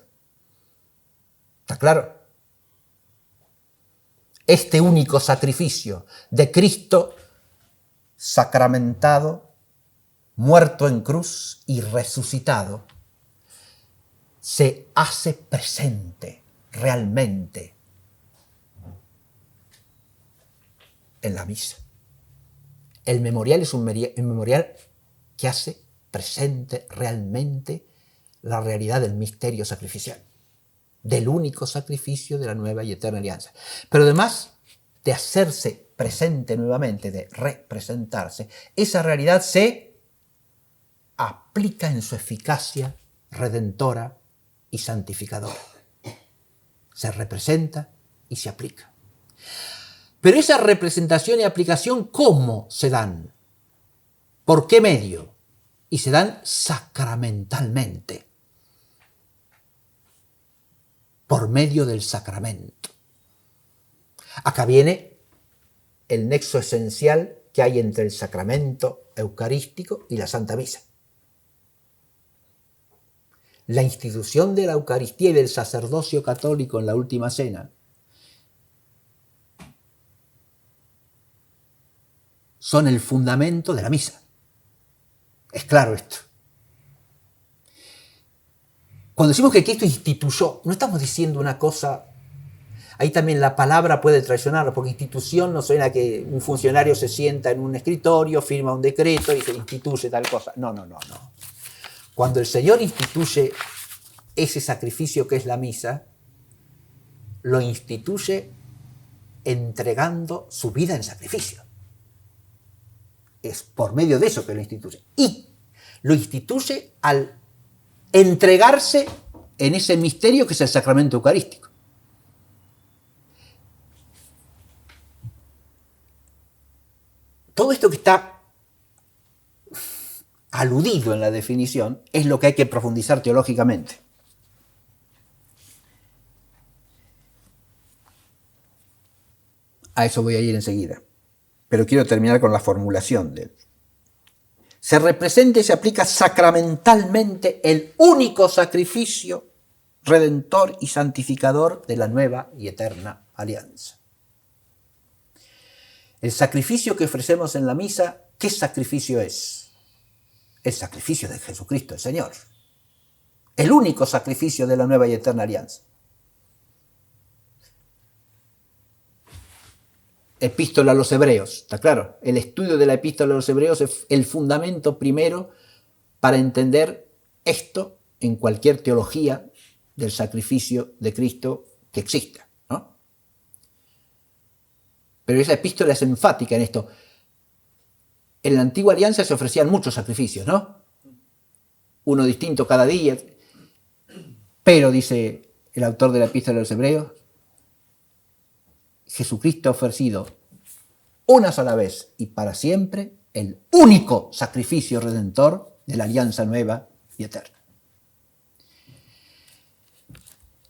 ¿Está claro? Este único sacrificio de Cristo sacramentado, muerto en cruz y resucitado, se hace presente realmente en la misa. El memorial es un memorial que hace presente realmente la realidad del misterio sacrificial, del único sacrificio de la nueva y eterna alianza. Pero además de hacerse presente nuevamente, de representarse, esa realidad se aplica en su eficacia redentora y santificadora. Se representa y se aplica. Pero esa representación y aplicación, ¿cómo se dan? ¿Por qué medio? Y se dan sacramentalmente. Por medio del sacramento. Acá viene el nexo esencial que hay entre el sacramento eucarístico y la Santa Misa. La institución de la Eucaristía y del sacerdocio católico en la Última Cena son el fundamento de la misa. Es claro esto. Cuando decimos que Cristo instituyó, no estamos diciendo una cosa. Ahí también la palabra puede traicionarlo, porque institución no suena que un funcionario se sienta en un escritorio, firma un decreto y se instituye tal cosa. No. Cuando el Señor instituye ese sacrificio que es la misa, lo instituye entregando su vida en sacrificio. Es por medio de eso que lo instituye. Y lo instituye al entregarse en ese misterio que es el sacramento eucarístico. Todo esto que está aludido en la definición es lo que hay que profundizar teológicamente. A eso voy a ir enseguida. Pero quiero terminar con la formulación de él. Se representa y se aplica sacramentalmente el único sacrificio redentor y santificador de la nueva y eterna alianza. El sacrificio que ofrecemos en la misa, ¿qué sacrificio es? El sacrificio de Jesucristo, el Señor. El único sacrificio de la nueva y eterna alianza. Epístola a los Hebreos, ¿está claro? El estudio de la Epístola a los Hebreos es el fundamento primero para entender esto en cualquier teología del sacrificio de Cristo que exista, ¿no? Pero esa epístola es enfática en esto. En la antigua alianza se ofrecían muchos sacrificios, ¿no? Uno distinto cada día. Pero, dice el autor de la Epístola a los Hebreos, Jesucristo ha ofrecido una sola vez y para siempre el único sacrificio redentor de la alianza nueva y eterna.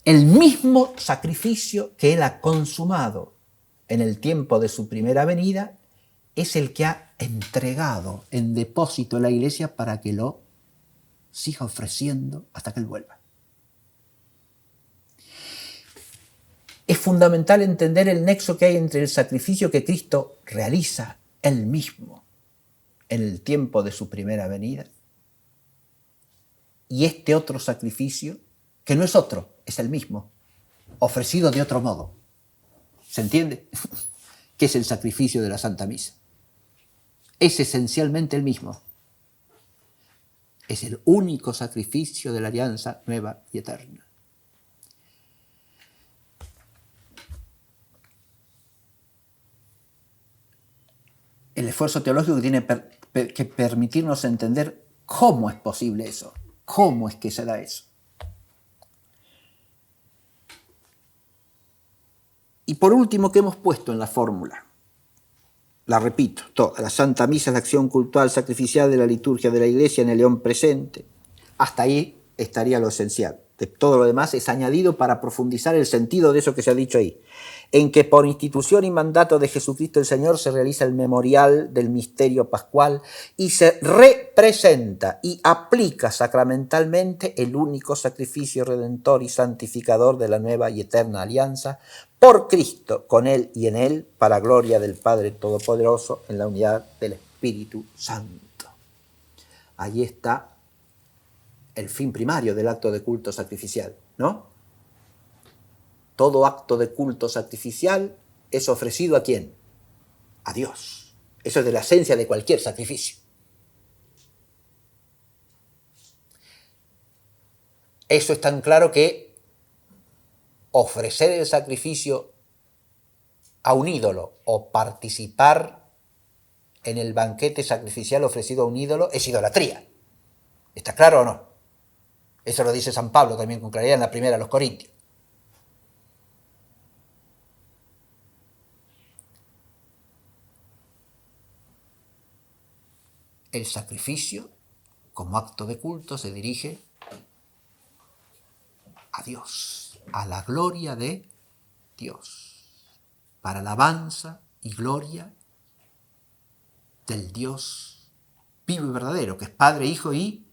El mismo sacrificio que Él ha consumado en el tiempo de su primera venida es el que ha entregado en depósito a la Iglesia para que lo siga ofreciendo hasta que Él vuelva. Es fundamental entender el nexo que hay entre el sacrificio que Cristo realiza Él mismo en el tiempo de su primera venida y este otro sacrificio, que no es otro, es el mismo, ofrecido de otro modo. ¿Se entiende? Que es el sacrificio de la Santa Misa. Es esencialmente el mismo. Es el único sacrificio de la alianza nueva y eterna. El esfuerzo teológico tiene que permitirnos entender cómo es posible eso, cómo es que se da eso. Y por último, ¿qué hemos puesto en la fórmula? La repito, toda. La Santa Misa es la acción cultural sacrificial de la liturgia de la Iglesia en el eón presente. Hasta ahí estaría lo esencial. Todo lo demás es añadido para profundizar el sentido de eso que se ha dicho ahí. en que por institución y mandato de Jesucristo el Señor se realiza el memorial del misterio pascual y se representa y aplica sacramentalmente el único sacrificio redentor y santificador de la nueva y eterna alianza, por Cristo, con Él y en Él, para gloria del Padre Todopoderoso, en la unidad del Espíritu Santo. Ahí está el fin primario del acto de culto sacrificial, ¿no? Todo acto de culto sacrificial es ofrecido ¿a quién? A Dios. Eso es de la esencia de cualquier sacrificio. Eso es tan claro que ofrecer el sacrificio a un ídolo o participar en el banquete sacrificial ofrecido a un ídolo es idolatría. ¿Está claro o no? Eso lo dice San Pablo también con claridad en la primera a los Corintios. El sacrificio, como acto de culto, se dirige a Dios, a la gloria de Dios, para alabanza y gloria del Dios vivo y verdadero, que es Padre, Hijo y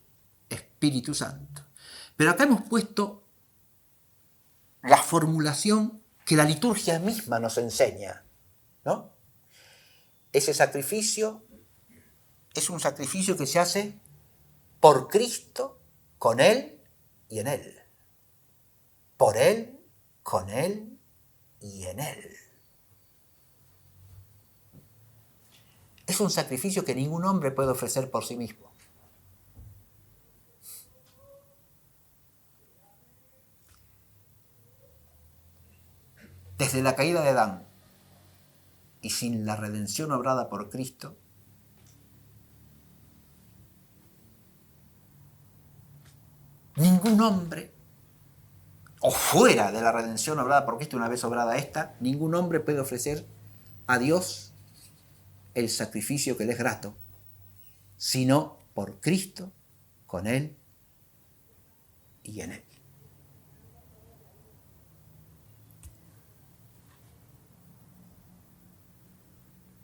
Espíritu Santo. Pero acá hemos puesto la formulación que la liturgia misma nos enseña, ¿no? Ese sacrificio es un sacrificio que se hace por Cristo, con Él y en Él. Por Él, con Él y en Él. Es un sacrificio que ningún hombre puede ofrecer por sí mismo. Desde la caída de Adán y sin la redención obrada por Cristo, ningún hombre, o fuera de la redención obrada por Cristo, una vez obrada esta, ningún hombre puede ofrecer a Dios el sacrificio que le es grato, sino por Cristo, con Él y en Él.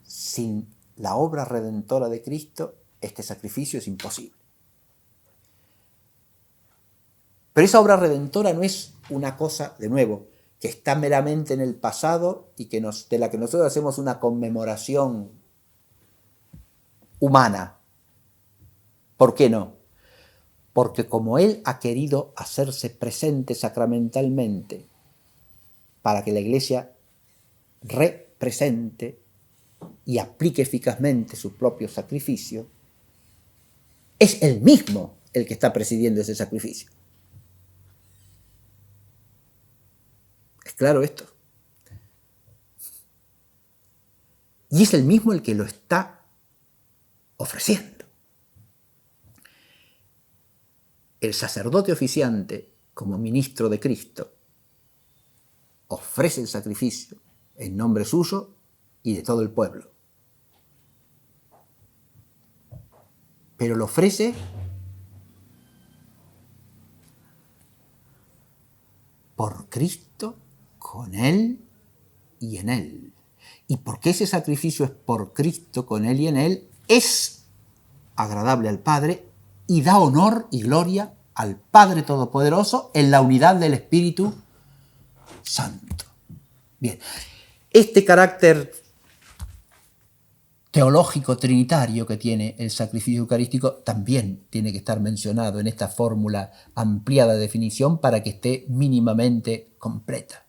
Sin la obra redentora de Cristo, este sacrificio es imposible. Pero esa obra redentora no es una cosa, de nuevo, que está meramente en el pasado y que de la que nosotros hacemos una conmemoración humana. ¿Por qué no? Porque como Él ha querido hacerse presente sacramentalmente para que la Iglesia represente y aplique eficazmente su propio sacrificio, es Él mismo el que está presidiendo ese sacrificio. ¿Es claro esto? Y es Él mismo el que lo está ofreciendo. El sacerdote oficiante, como ministro de Cristo, ofrece el sacrificio en nombre suyo y de todo el pueblo. Pero lo ofrece por Cristo, con Él y en Él. Y porque ese sacrificio es por Cristo, con Él y en Él, es agradable al Padre y da honor y gloria al Padre Todopoderoso en la unidad del Espíritu Santo. Bien, este carácter teológico trinitario que tiene el sacrificio eucarístico también tiene que estar mencionado en esta fórmula ampliada de definición para que esté mínimamente completa.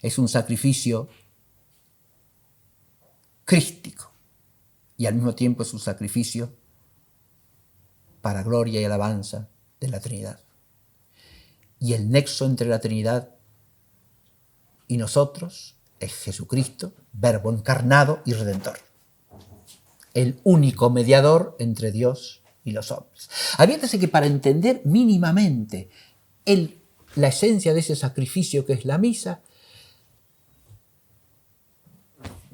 Es un sacrificio crístico y al mismo tiempo es un sacrificio para gloria y alabanza de la Trinidad. Y el nexo entre la Trinidad y nosotros es Jesucristo, Verbo encarnado y Redentor. El único mediador entre Dios y los hombres. Adviértase que para entender mínimamente la esencia de ese sacrificio que es la misa,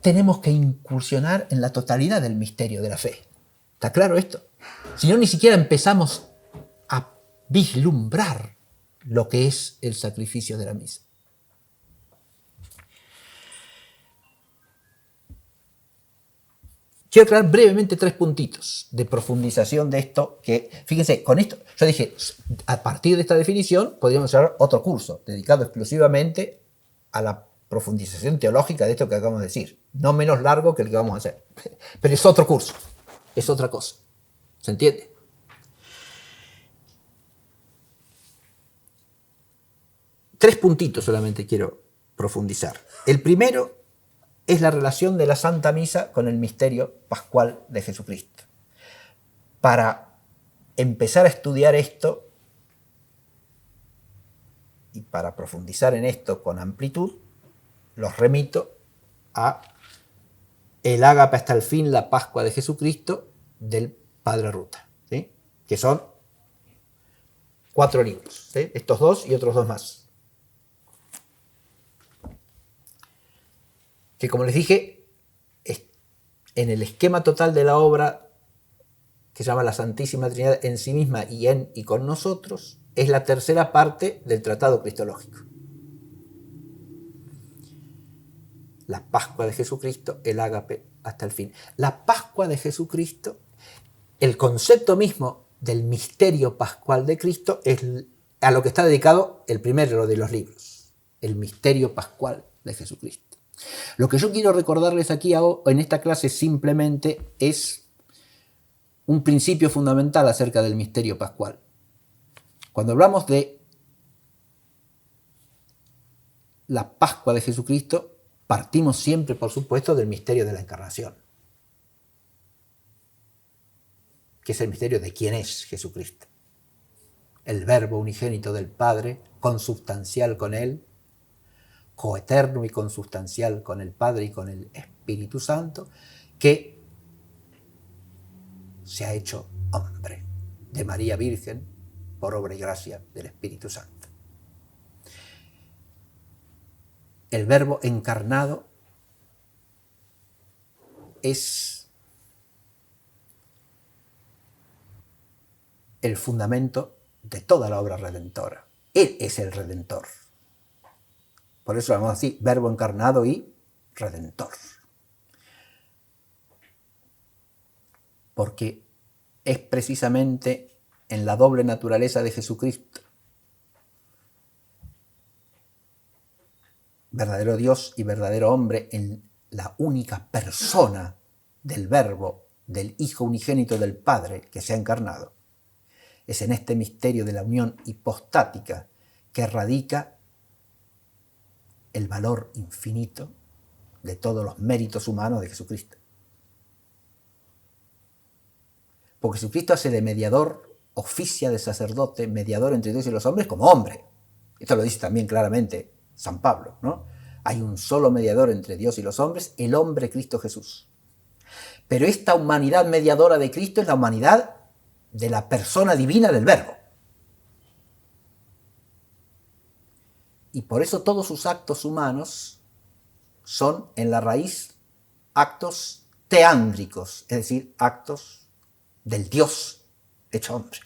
tenemos que incursionar en la totalidad del misterio de la fe. ¿Está claro esto? Si no, ni siquiera empezamos a vislumbrar lo que es el sacrificio de la misa. quiero aclarar brevemente 3 puntitos de profundización de esto, que, fíjense, con esto, yo dije, a partir de esta definición podríamos hacer otro curso dedicado exclusivamente a la profundización teológica de esto que acabamos de decir, no menos largo que el que vamos a hacer, pero es otro curso, es otra cosa, ¿se entiende? Tres puntitos solamente quiero profundizar. El primero es la relación de la Santa Misa con el misterio pascual de Jesucristo. Para empezar a estudiar esto y para profundizar en esto con amplitud, los remito a El Ágape hasta el fin, la Pascua de Jesucristo, del Padre Ruta, ¿sí? Que son 4 libros, ¿sí? Estos 2 y otros 2 más. Que, como les dije, en el esquema total de la obra, que se llama La Santísima Trinidad en sí misma y en y con nosotros, es la tercera parte del Tratado Cristológico. La Pascua de Jesucristo, el Ágape hasta el fin. La Pascua de Jesucristo, el concepto mismo del misterio pascual de Cristo, es a lo que está dedicado el primero de los libros, el misterio pascual de Jesucristo. Lo que yo quiero recordarles aquí en esta clase simplemente es un principio fundamental acerca del misterio pascual. Cuando hablamos de la Pascua de Jesucristo, partimos siempre, por supuesto, del misterio de la Encarnación, que es el misterio de quién es Jesucristo. El Verbo unigénito del Padre, consubstancial con Él, coeterno y consubstancial con el Padre y con el Espíritu Santo, que se ha hecho hombre de María Virgen por obra y gracia del Espíritu Santo. El Verbo encarnado es el fundamento de toda la obra redentora. Él es el Redentor. Por eso lo llamamos así, Verbo encarnado y Redentor. Porque es precisamente en la doble naturaleza de Jesucristo, verdadero Dios y verdadero hombre, en la única persona del Verbo, del Hijo unigénito del Padre que se ha encarnado. Es en este misterio de la unión hipostática que radica el valor infinito de todos los méritos humanos de Jesucristo. Porque Jesucristo hace de mediador, oficia de sacerdote, mediador entre Dios y los hombres como hombre. Esto lo dice también claramente San Pablo, ¿no? Hay un solo mediador entre Dios y los hombres, el hombre Cristo Jesús. Pero esta humanidad mediadora de Cristo es la humanidad de la persona divina del Verbo. Y por eso todos sus actos humanos son en la raíz actos teándricos, es decir, actos del Dios hecho hombre.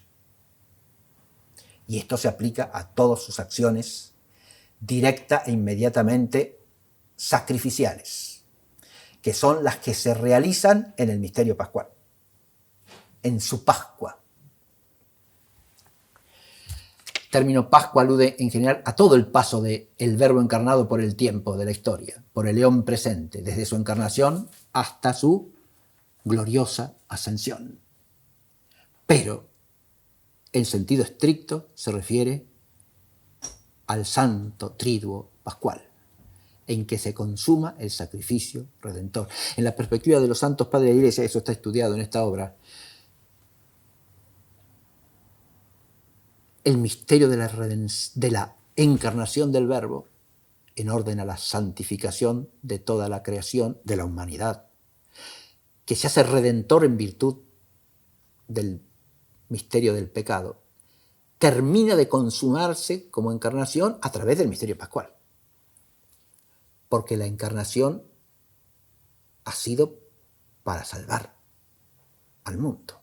Y esto se aplica a todas sus acciones directa e inmediatamente sacrificiales, que son las que se realizan en el misterio pascual, en su Pascua. El término Pascua alude en general a todo el paso del Verbo encarnado por el tiempo de la historia, por el eón presente, desde su encarnación hasta su gloriosa ascensión. Pero, en sentido estricto, se refiere al santo triduo pascual, en que se consuma el sacrificio redentor. En la perspectiva de los santos padres de la Iglesia, eso está estudiado en esta obra, el misterio de la encarnación del Verbo en orden a la santificación de toda la creación, de la humanidad, que se hace redentor en virtud del misterio del pecado, termina de consumarse como encarnación a través del misterio pascual. Porque la encarnación ha sido para salvar al mundo.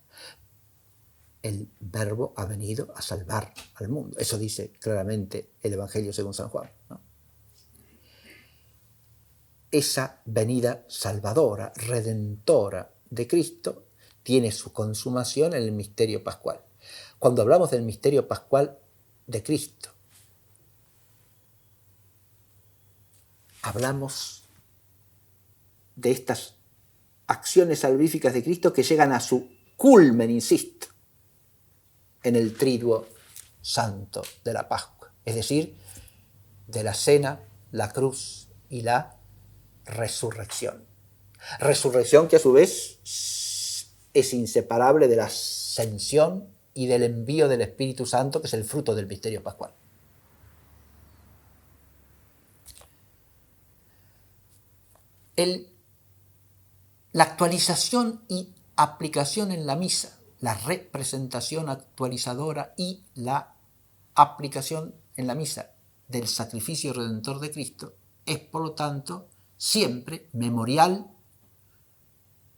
El Verbo ha venido a salvar al mundo. Eso dice claramente el Evangelio según San Juan, ¿no? Esa venida salvadora, redentora de Cristo tiene su consumación en el misterio pascual. Cuando hablamos del misterio pascual de Cristo, hablamos de estas acciones salvíficas de Cristo que llegan a su culmen, insisto, en el triduo santo de la Pascua, es decir, de la cena, la cruz y la resurrección. Resurrección que a su vez es inseparable de la ascensión y del envío del Espíritu Santo, que es el fruto del misterio pascual. La actualización y aplicación en la misa, la representación actualizadora y la aplicación en la misa del sacrificio redentor de Cristo es, por lo tanto, siempre memorial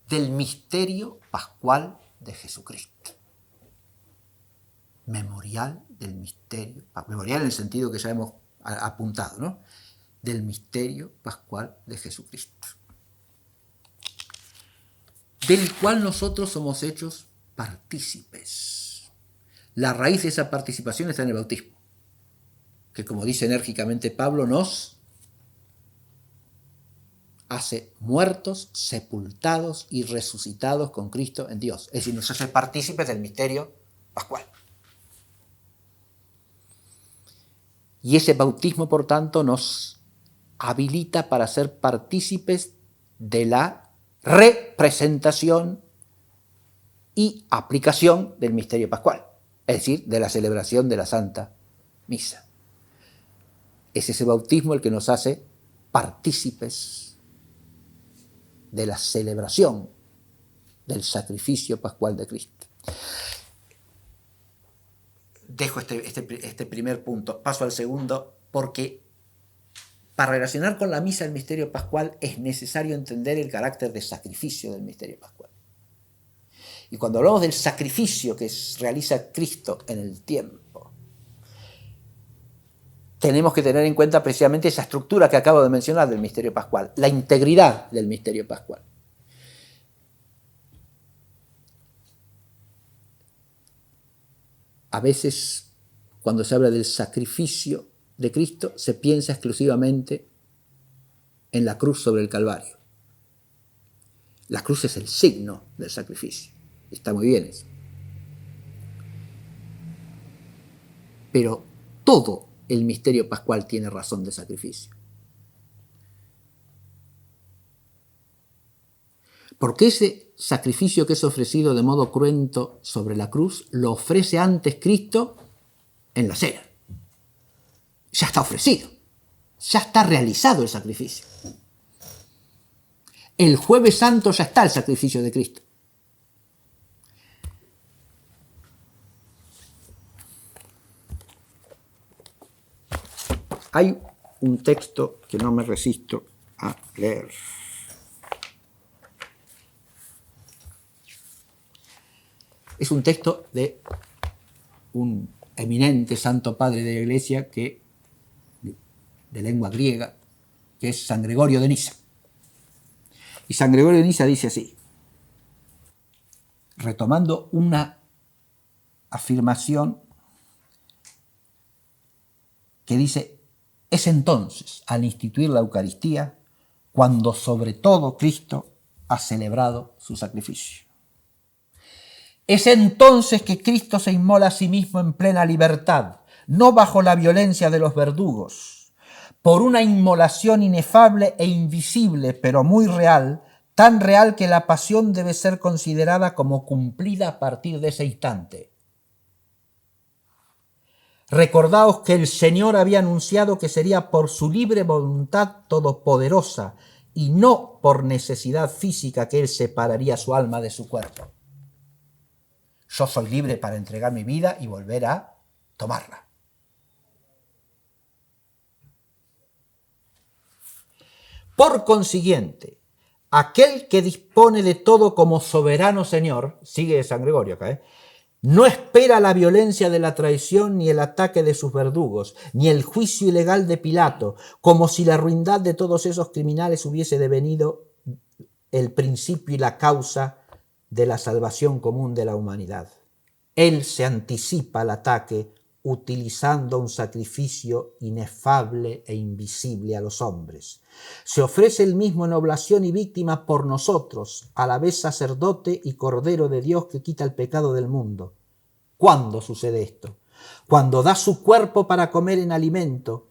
del misterio pascual de Jesucristo. Memorial del misterio, memorial en el sentido que ya hemos apuntado, ¿no? Del misterio pascual de Jesucristo, del cual nosotros somos hechos partícipes. La raíz de esa participación está en el bautismo, que, como dice enérgicamente Pablo, nos hace muertos, sepultados y resucitados con Cristo en Dios. Es decir, nos hace partícipes del misterio pascual. Y ese bautismo, por tanto, nos habilita para ser partícipes de la representación y aplicación del misterio pascual, es decir, de la celebración de la Santa Misa. Es ese bautismo el que nos hace partícipes de la celebración del sacrificio pascual de Cristo. Dejo este primer punto, paso al segundo, porque para relacionar con la misa el misterio pascual es necesario entender el carácter de sacrificio del misterio pascual. Y cuando hablamos del sacrificio que realiza Cristo en el tiempo, tenemos que tener en cuenta precisamente esa estructura que acabo de mencionar del misterio pascual, la integridad del misterio pascual. A veces, cuando se habla del sacrificio de Cristo, se piensa exclusivamente en la cruz sobre el Calvario. La cruz es el signo del sacrificio. Está muy bien eso. Pero todo el misterio pascual tiene razón de sacrificio. Porque ese sacrificio que es ofrecido de modo cruento sobre la cruz, lo ofrece antes Cristo en la cena. Ya está ofrecido, ya está realizado el sacrificio. El Jueves Santo ya está el sacrificio de Cristo. Hay un texto que no me resisto a leer. Es un texto de un eminente santo padre de la Iglesia de lengua griega, que es San Gregorio de Nisa. Y San Gregorio de Nisa dice así, retomando una afirmación que dice: es entonces, al instituir la Eucaristía, cuando sobre todo Cristo ha celebrado su sacrificio. Es entonces que Cristo se inmola a sí mismo en plena libertad, no bajo la violencia de los verdugos, por una inmolación inefable e invisible, pero muy real, tan real que la pasión debe ser considerada como cumplida a partir de ese instante. Recordaos que el Señor había anunciado que sería por su libre voluntad todopoderosa y no por necesidad física que Él separaría su alma de su cuerpo. Yo soy libre para entregar mi vida y volver a tomarla. Por consiguiente, aquel que dispone de todo como soberano Señor, sigue San Gregorio acá, no espera la violencia de la traición ni el ataque de sus verdugos, ni el juicio ilegal de Pilato, como si la ruindad de todos esos criminales hubiese devenido el principio y la causa de la salvación común de la humanidad. Él se anticipa al ataque utilizando un sacrificio inefable e invisible a los hombres. Se ofrece él mismo en oblación y víctima por nosotros, a la vez sacerdote y cordero de Dios que quita el pecado del mundo. ¿Cuándo sucede esto? Cuando da su cuerpo para comer en alimento.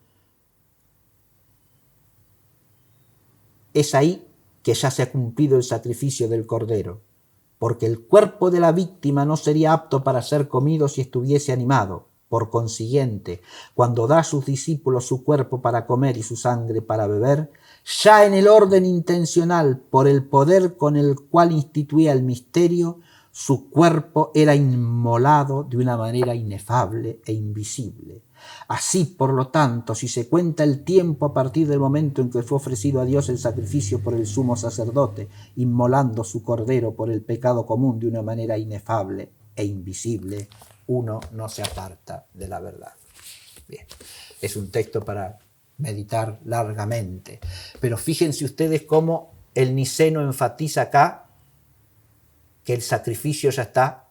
Es ahí que ya se ha cumplido el sacrificio del cordero, porque el cuerpo de la víctima no sería apto para ser comido si estuviese animado. Por consiguiente, cuando da a sus discípulos su cuerpo para comer y su sangre para beber, ya en el orden intencional, por el poder con el cual instituía el misterio, su cuerpo era inmolado de una manera inefable e invisible. Así, por lo tanto, si se cuenta el tiempo a partir del momento en que fue ofrecido a Dios el sacrificio por el sumo sacerdote, inmolando su cordero por el pecado común de una manera inefable e invisible, uno no se aparta de la verdad. Bien, es un texto para meditar largamente, pero fíjense ustedes cómo el niceno enfatiza acá que el sacrificio ya está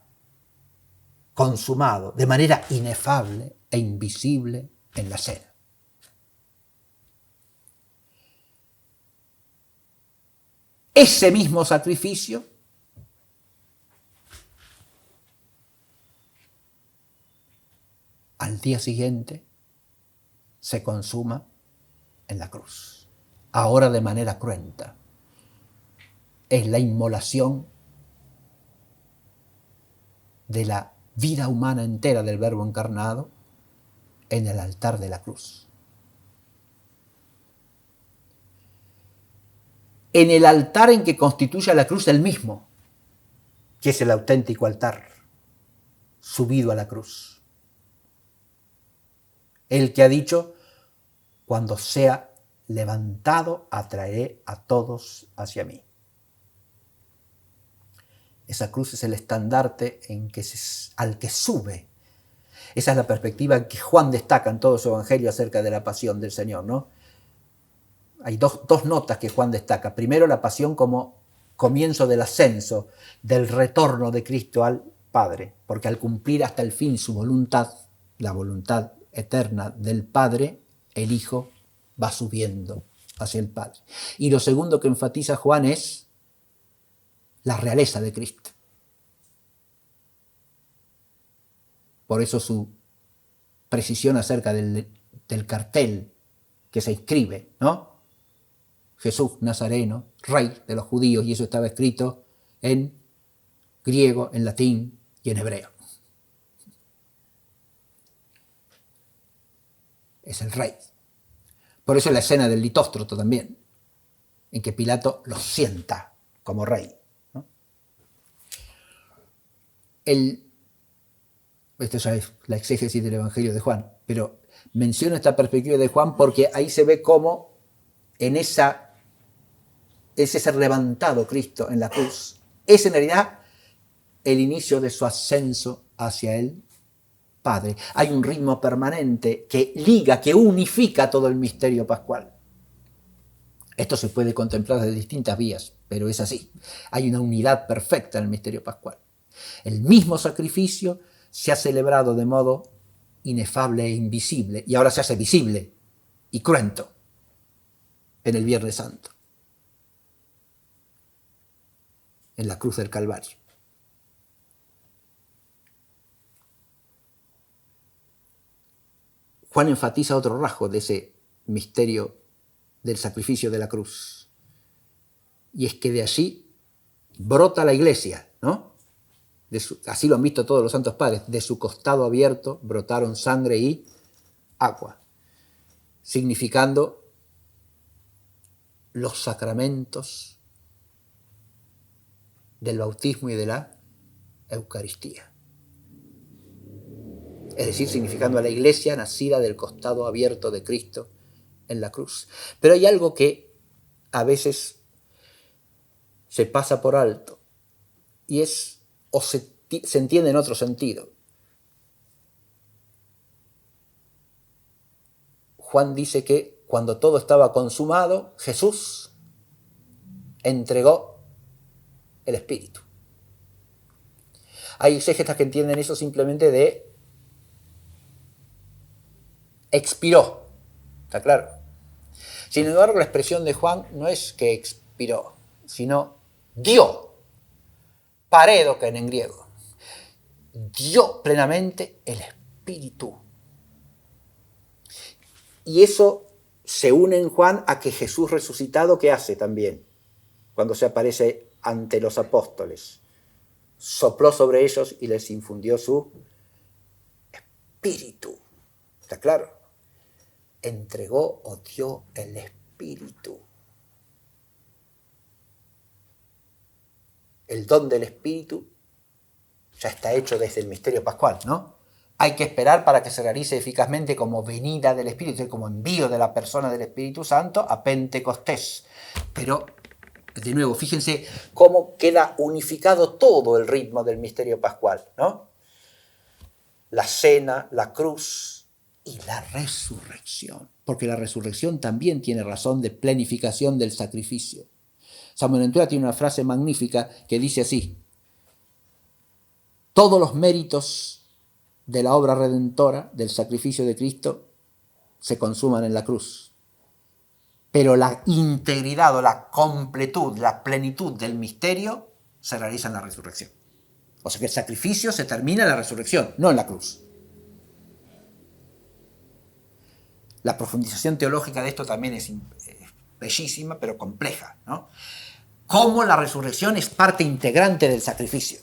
consumado de manera inefable e invisible en la cena. Ese mismo sacrificio al día siguiente se consuma en la cruz, ahora de manera cruenta. Es la inmolación de la vida humana entera del Verbo encarnado en el altar de la cruz. En el altar en que constituye la cruz el mismo, que es el auténtico altar, subido a la cruz. El que ha dicho, cuando sea levantado, atraeré a todos hacia mí. Esa cruz es el estandarte al que sube. Esa es la perspectiva que Juan destaca en todo su evangelio acerca de la pasión del Señor, ¿no? Hay dos notas que Juan destaca. Primero, la pasión como comienzo del ascenso, del retorno de Cristo al Padre, porque al cumplir hasta el fin su voluntad, la voluntad eterna del Padre, el Hijo va subiendo hacia el Padre. Y lo segundo que enfatiza Juan es la realeza de Cristo. Por eso su precisión acerca del cartel que se inscribe, ¿no? Jesús Nazareno, Rey de los judíos, y eso estaba escrito en griego, en latín y en hebreo. Es el Rey. Por eso es la escena del litóstroto también, en que Pilato lo sienta como Rey, ¿no? Esto ya es la exégesis del Evangelio de Juan, pero menciono esta perspectiva de Juan porque ahí se ve cómo en ese ser levantado Cristo en la cruz es en realidad el inicio de su ascenso hacia el Padre. Hay un ritmo permanente que liga, que unifica todo el misterio pascual. Esto se puede contemplar de distintas vías, pero es así. Hay una unidad perfecta en el misterio pascual. El mismo sacrificio se ha celebrado de modo inefable e invisible, y ahora se hace visible y cruento en el Viernes Santo, en la cruz del Calvario. Juan enfatiza otro rasgo de ese misterio del sacrificio de la cruz, y es que de allí brota la iglesia, ¿no? Así lo han visto todos los santos padres, de su costado abierto brotaron sangre y agua, significando los sacramentos del bautismo y de la Eucaristía. Es decir, significando a la iglesia nacida del costado abierto de Cristo en la cruz. Pero hay algo que a veces se pasa por alto y es, o se entiende en otro sentido. Juan dice que cuando todo estaba consumado, Jesús entregó el Espíritu. Hay exégetas que entienden eso simplemente de expiró, ¿está claro? Sin embargo, la expresión de Juan no es que expiró, sino dio, paredoken en griego, dio plenamente el Espíritu. Y eso se une en Juan a que Jesús resucitado, ¿qué hace también? Cuando se aparece ante los apóstoles, sopló sobre ellos y les infundió su Espíritu. ¿Está claro? Entregó o dio el Espíritu. El don del Espíritu ya está hecho desde el misterio pascual, ¿no? Hay que esperar para que se realice eficazmente como venida del Espíritu, como envío de la persona del Espíritu Santo a Pentecostés. Pero, de nuevo, fíjense cómo queda unificado todo el ritmo del misterio pascual, ¿no? La cena, la cruz y la resurrección. Porque la resurrección también tiene razón de plenificación del sacrificio. San Buenaventura tiene una frase magnífica que dice así: todos los méritos de la obra redentora, del sacrificio de Cristo, se consuman en la cruz. Pero la integridad o la completud, la plenitud del misterio se realiza en la resurrección. O sea que el sacrificio se termina en la resurrección, no en la cruz. La profundización teológica de esto también es bellísima, pero compleja, ¿no? Cómo la resurrección es parte integrante del sacrificio.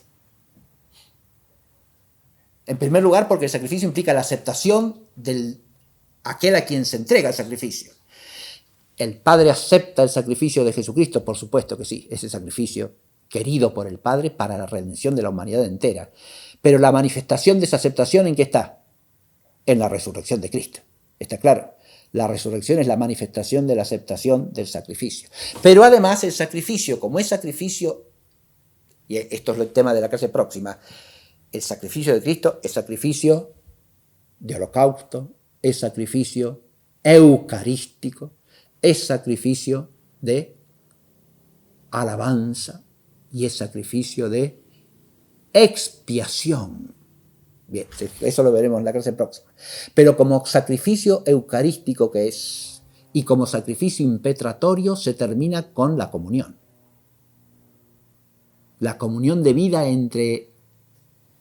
En primer lugar, porque el sacrificio implica la aceptación de aquel a quien se entrega el sacrificio. El Padre acepta el sacrificio de Jesucristo, por supuesto que sí, ese sacrificio querido por el Padre para la redención de la humanidad entera. Pero la manifestación de esa aceptación, ¿en qué está? En la resurrección de Cristo. ¿Está claro? La resurrección es la manifestación de la aceptación del sacrificio. Pero además el sacrificio, como es sacrificio, y esto es el tema de la clase próxima, el sacrificio de Cristo es sacrificio de holocausto, es sacrificio eucarístico, es sacrificio de alabanza y es sacrificio de expiación. Bien, eso lo veremos en la clase próxima. Pero como sacrificio eucarístico que es y como sacrificio impetratorio se termina con la comunión. La comunión de vida entre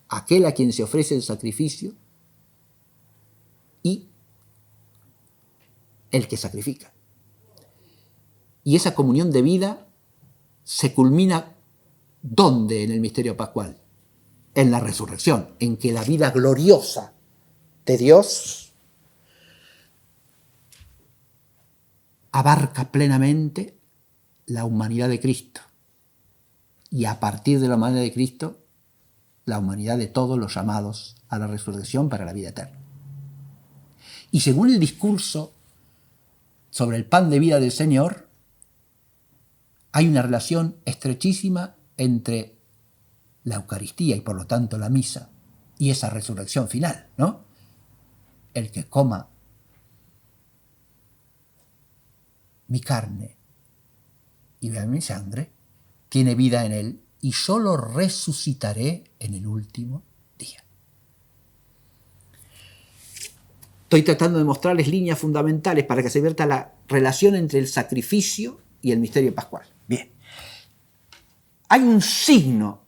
aquel a quien se ofrece el sacrificio y el que sacrifica. Y esa comunión de vida se culmina ¿dónde en el misterio pascual? En la resurrección, en que la vida gloriosa de Dios abarca plenamente la humanidad de Cristo. Y a partir de la humanidad de Cristo, la humanidad de todos los llamados a la resurrección para la vida eterna. Y según el discurso sobre el pan de vida del Señor, hay una relación estrechísima entre la Eucaristía y por lo tanto la misa y esa resurrección final, ¿no? El que coma mi carne y beba mi sangre tiene vida en él y yo lo resucitaré en el último día. Estoy tratando de mostrarles líneas fundamentales para que se vea la relación entre el sacrificio y el misterio pascual. Bien. Hay un signo.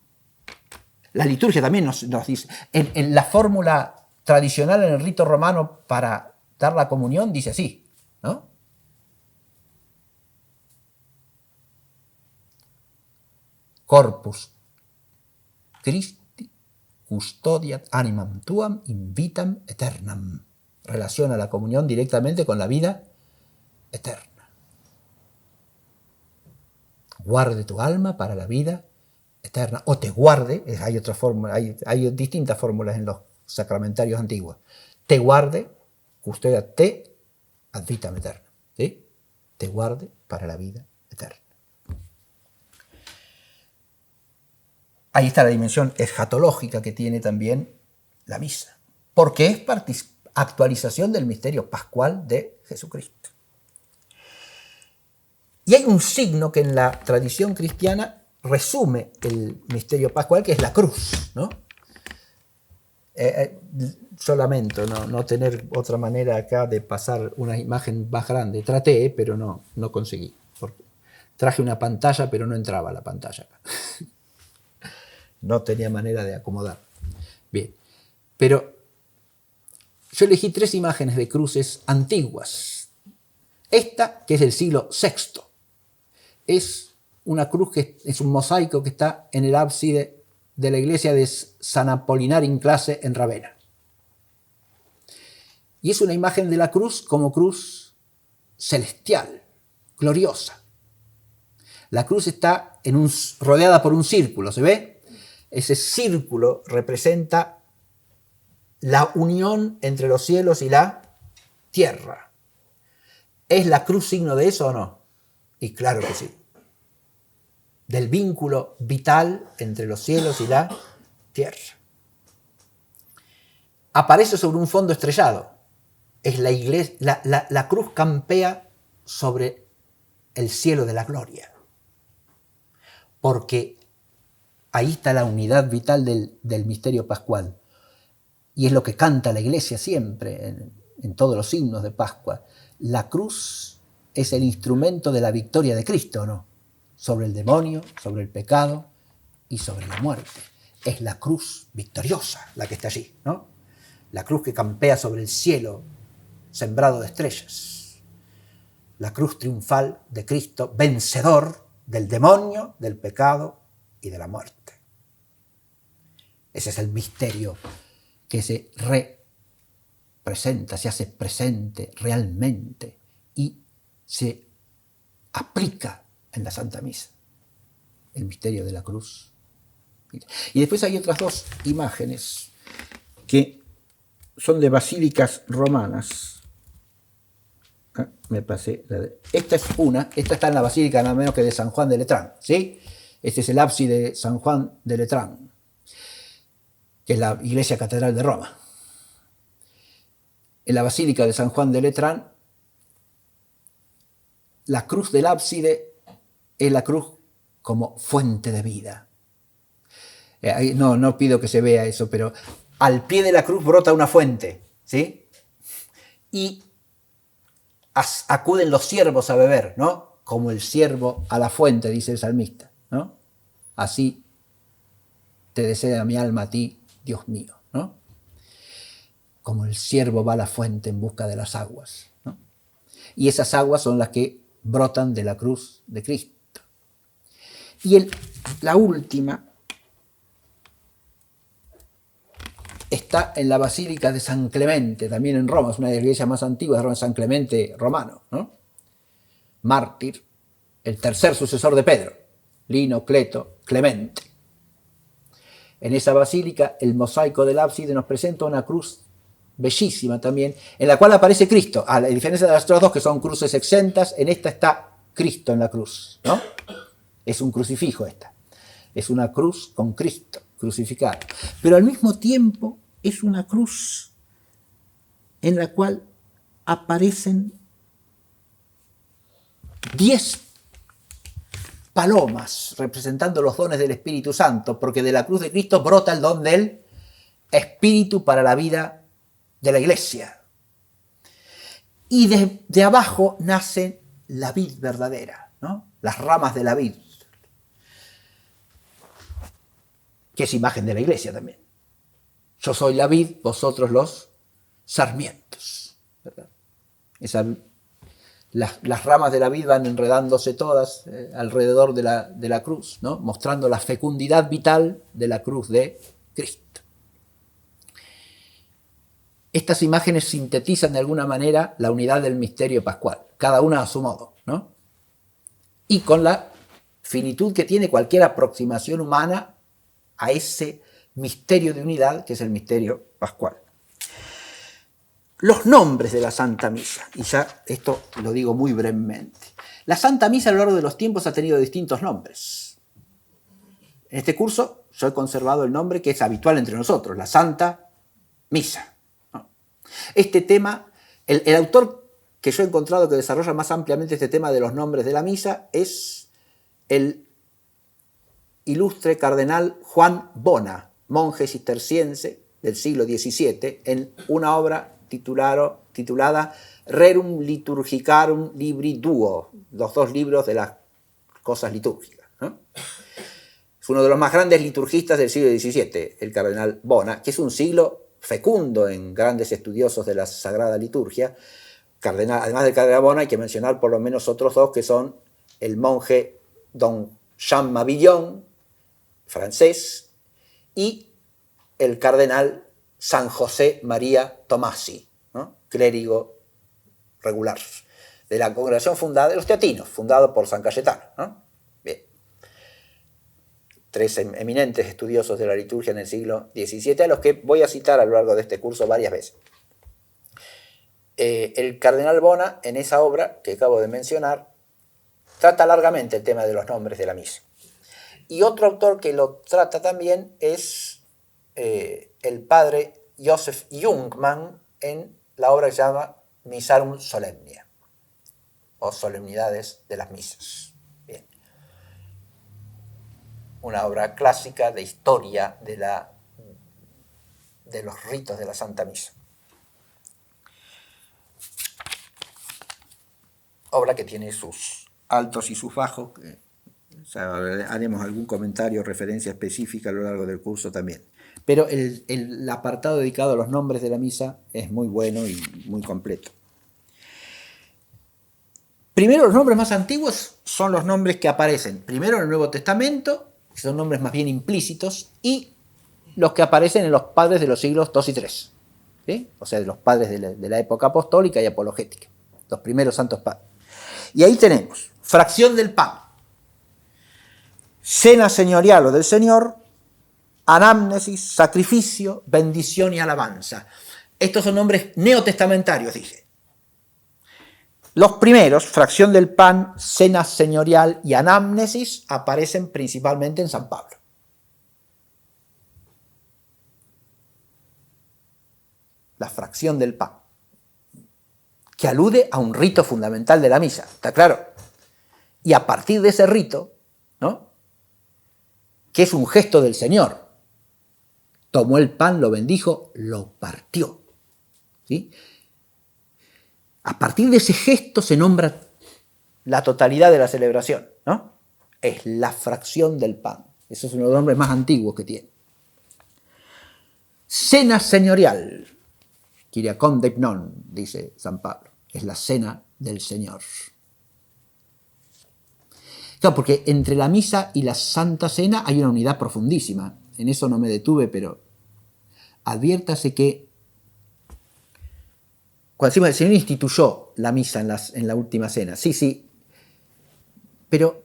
La liturgia también nos dice. En la fórmula tradicional en el rito romano para dar la comunión dice así, ¿no? Corpus Christi custodiat animam tuam in vitam aeternam. Relaciona la comunión directamente con la vida eterna. Guarde tu alma para la vida eterna. O te guarde, hay otra fórmula, hay distintas fórmulas en los sacramentarios antiguos. Te guarde, custodia te ad vitam aeterna. ¿Sí? Te guarde para la vida eterna. Ahí está la dimensión escatológica que tiene también la misa, porque es actualización del misterio pascual de Jesucristo. Y hay un signo que en la tradición cristiana resume el misterio pascual, que es la cruz, ¿no? Yo lamento no tener otra manera acá de pasar una imagen más grande. Traté, pero no conseguí. Traje una pantalla, pero no entraba la pantalla acá. No tenía manera de acomodar. Bien, pero yo elegí 3 imágenes de cruces antiguas. Esta, que es del siglo VI, es una cruz que es un mosaico que está en el ábside de la iglesia de San Apolinar in Clase en Ravenna. Y es una imagen de la cruz como cruz celestial, gloriosa. La cruz está rodeada por un círculo, ¿se ve? Ese círculo representa la unión entre los cielos y la tierra. ¿Es la cruz signo de eso o no? Y claro que sí. Del vínculo vital entre los cielos y la tierra. Aparece sobre un fondo estrellado. Es la iglesia, la cruz campea sobre el cielo de la gloria. Porque ahí está la unidad vital del misterio pascual. Y es lo que canta la iglesia siempre, en todos los signos de Pascua. La cruz es el instrumento de la victoria de Cristo, ¿no? Sobre el demonio, sobre el pecado y sobre la muerte. Es la cruz victoriosa la que está allí, ¿no? La cruz que campea sobre el cielo sembrado de estrellas. La cruz triunfal de Cristo, vencedor del demonio, del pecado y de la muerte. Ese es el misterio que se representa, se hace presente realmente y se aplica en la Santa Misa. El misterio de la cruz. Y después hay otras 2 imágenes que son de basílicas romanas. Me pasé. Esta está en la basílica nada menos que de San Juan de Letrán, ¿sí? Este es el ábside de San Juan de Letrán, que es la iglesia catedral de Roma. En la basílica de San Juan de Letrán, la cruz del ábside es la cruz como fuente de vida. No pido que se vea eso, pero al pie de la cruz brota una fuente, ¿sí? Y acuden los siervos a beber, ¿no? Como el siervo a la fuente, dice el salmista, ¿no? Así te desea mi alma a ti, Dios mío, ¿no? Como el siervo va a la fuente en busca de las aguas, ¿no? Y esas aguas son las que brotan de la cruz de Cristo. Y la última está en la Basílica de San Clemente, también en Roma, es una de las iglesias más antiguas de Roma, San Clemente romano, ¿no? Mártir, el tercer sucesor de Pedro, Lino, Cleto, Clemente. En esa basílica, el mosaico del ábside nos presenta una cruz bellísima también, en la cual aparece Cristo. A la diferencia de las otras 2 que son cruces exentas, en esta está Cristo en la cruz, ¿no? Es un crucifijo esta. Es una cruz con Cristo crucificado. Pero al mismo tiempo es una cruz en la cual aparecen 10 palomas representando los dones del Espíritu Santo, porque de la cruz de Cristo brota el don del Espíritu para la vida de la iglesia. Y de abajo nace la vid verdadera, ¿no? Las ramas de la vid, que es imagen de la iglesia también. Yo soy la vid, vosotros los sarmientos, ¿verdad? Las ramas de la vid van enredándose todas alrededor de la cruz, ¿no? Mostrando la fecundidad vital de la cruz de Cristo. Estas imágenes sintetizan de alguna manera la unidad del misterio pascual, cada una a su modo, ¿no? Y con la finitud que tiene cualquier aproximación humana a ese misterio de unidad que es el misterio pascual. Los nombres de la Santa Misa, y ya esto lo digo muy brevemente. La Santa Misa a lo largo de los tiempos ha tenido distintos nombres. En este curso yo he conservado el nombre que es habitual entre nosotros, la Santa Misa. Este tema, el autor que yo he encontrado que desarrolla más ampliamente este tema de los nombres de la misa es el ilustre cardenal Juan Bona, monje cisterciense del siglo XVII en una obra titulada Rerum Liturgicarum Libri Duo, los dos libros de las cosas litúrgicas, ¿no? Es uno de los más grandes liturgistas del siglo XVII, el cardenal Bona, que es un siglo fecundo en grandes estudiosos de la Sagrada Liturgia. Además del cardenal Bona hay que mencionar por lo menos otros dos, que son el monje don Jean Mabillon, francés, y el cardenal San José María Tomasi, ¿no? Clérigo regular de la congregación fundada de los teatinos, fundado por San Cayetano, ¿no? Bien. Tres eminentes estudiosos de la liturgia en el siglo XVII, a los que voy a citar a lo largo de este curso varias veces. El cardenal Bona, en esa obra que acabo de mencionar, trata largamente el tema de los nombres de la misa. Y otro autor que lo trata también es el padre Joseph Jungmann en la obra que se llama Missarum Solemnia, o Solemnidades de las Misas. Bien. Una obra clásica de historia de los ritos de la Santa Misa. Obra que tiene sus altos y sus bajos. O sea, haremos algún comentario o referencia específica a lo largo del curso también. Pero el apartado dedicado a los nombres de la misa es muy bueno y muy completo. Primero, los nombres más antiguos son los nombres que aparecen primero en el Nuevo Testamento, que son nombres más bien implícitos, y los que aparecen en los padres de los siglos II y III, ¿sí? O sea, de los padres de la época apostólica y apologética, los primeros santos padres. Y ahí tenemos fracción del pan, cena señorial o del Señor, anamnesis, sacrificio, bendición y alabanza. Estos son nombres neotestamentarios, dije. Los primeros, fracción del pan, cena señorial y anamnesis, aparecen principalmente en San Pablo. La fracción del pan, que alude a un rito fundamental de la misa, ¿está claro? Y a partir de ese rito, ¿no?, que es un gesto del Señor, tomó el pan, lo bendijo, lo partió, ¿sí? A partir de ese gesto se nombra la totalidad de la celebración, ¿no? Es la fracción del pan. Eso es uno de los nombres más antiguos que tiene. Cena señorial, Kyriakon deipnon, dice San Pablo, es la cena del Señor. Claro, porque entre la misa y la Santa Cena hay una unidad profundísima. En eso no me detuve, pero adviértase que cuando decimos el Señor instituyó la misa en la última cena, sí, pero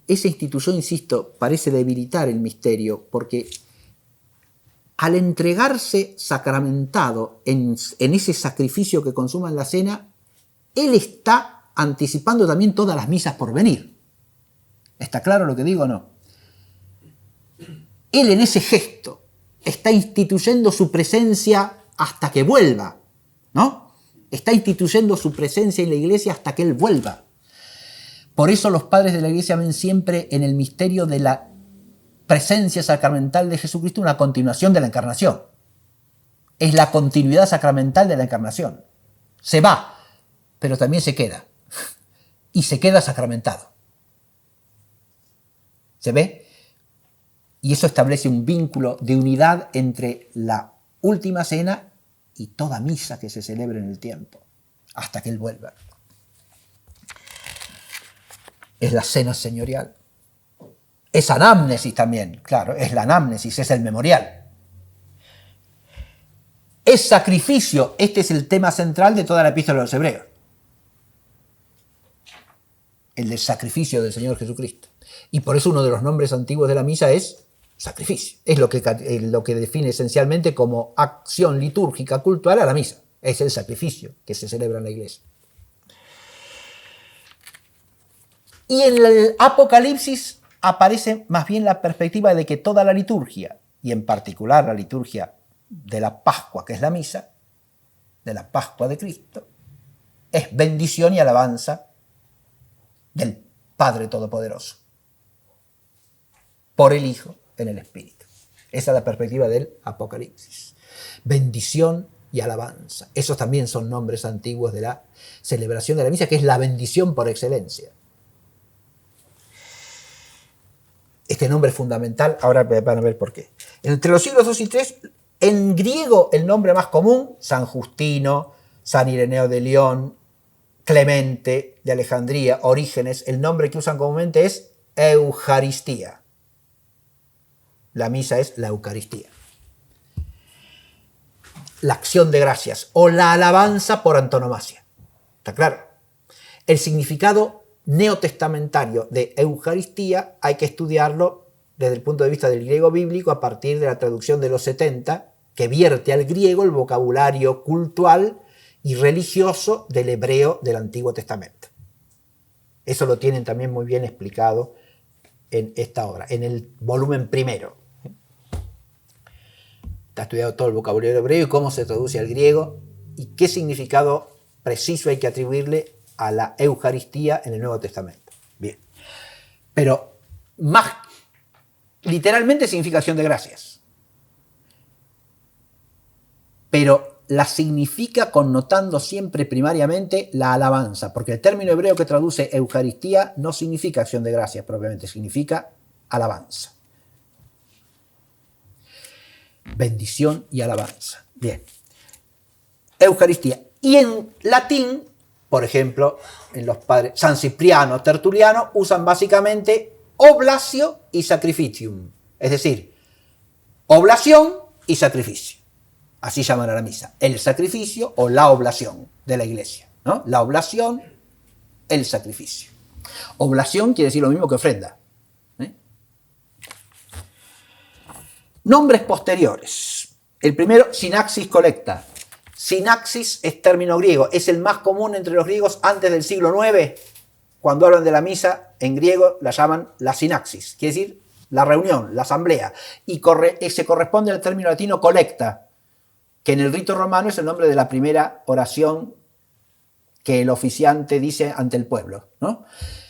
ese instituyó, insisto, parece debilitar el misterio, porque al entregarse sacramentado en ese sacrificio que consuma en la cena, Él está anticipando también todas las misas por venir. ¿Está claro lo que digo o no? Él en ese gesto está instituyendo su presencia hasta que vuelva, ¿no? Está instituyendo su presencia en la iglesia hasta que Él vuelva. Por eso los padres de la iglesia ven siempre en el misterio de la presencia sacramental de Jesucristo una continuación de la encarnación. Es la continuidad sacramental de la encarnación. Se va, pero también se queda. Y se queda sacramentado. ¿Se ve? Y eso establece un vínculo de unidad entre la última cena y toda misa que se celebre en el tiempo, hasta que Él vuelva. Es la cena señorial. Es anamnesis también, claro, es la anamnesis, es el memorial. Es sacrificio, este es el tema central de toda la epístola de los Hebreos. El del sacrificio del Señor Jesucristo. Y por eso uno de los nombres antiguos de la misa es sacrificio. Es lo que define esencialmente como acción litúrgica cultural a la misa. Es el sacrificio que se celebra en la iglesia. Y en el Apocalipsis aparece más bien la perspectiva de que toda la liturgia, y en particular la liturgia de la Pascua, que es la misa, de la Pascua de Cristo, es bendición y alabanza del Padre Todopoderoso, por el Hijo en el Espíritu. Esa es la perspectiva del Apocalipsis. Bendición y alabanza. Esos también son nombres antiguos de la celebración de la misa, que es la bendición por excelencia. Este nombre es fundamental, ahora van a ver por qué. Entre los siglos II y III, en griego el nombre más común, San Justino, San Ireneo de León, Clemente de Alejandría, Orígenes, el nombre que usan comúnmente es Eucaristía. La misa es la Eucaristía. La acción de gracias o la alabanza por antonomasia. ¿Está claro? El significado neotestamentario de Eucaristía hay que estudiarlo desde el punto de vista del griego bíblico a partir de la traducción de los 70, que vierte al griego el vocabulario cultural y religioso del hebreo del Antiguo Testamento. Eso lo tienen también muy bien explicado en esta obra, en el volumen primero. Está estudiado todo el vocabulario hebreo y cómo se traduce al griego y qué significado preciso hay que atribuirle a la Eucaristía en el Nuevo Testamento. Bien. Pero más literalmente significa acción de gracias. Pero la significa connotando siempre primariamente la alabanza, porque el término hebreo que traduce Eucaristía no significa acción de gracias propiamente, significa alabanza. Bendición y alabanza. Bien. Eucaristía. Y en latín, por ejemplo, en los padres San Cipriano, Tertuliano, usan básicamente oblatio y sacrificium. Es decir, oblación y sacrificio. Así llaman a la misa. El sacrificio o la oblación de la iglesia, ¿no? La oblación, el sacrificio. Oblación quiere decir lo mismo que ofrenda. Nombres posteriores. El primero, sinaxis colecta. Sinaxis es término griego. Es el más común entre los griegos antes del siglo IX. Cuando hablan de la misa, en griego la llaman la sinaxis. Quiere decir la reunión, la asamblea. Y se corresponde al término latino colecta, que en el rito romano es el nombre de la primera oración que el oficiante dice ante el pueblo, ¿no?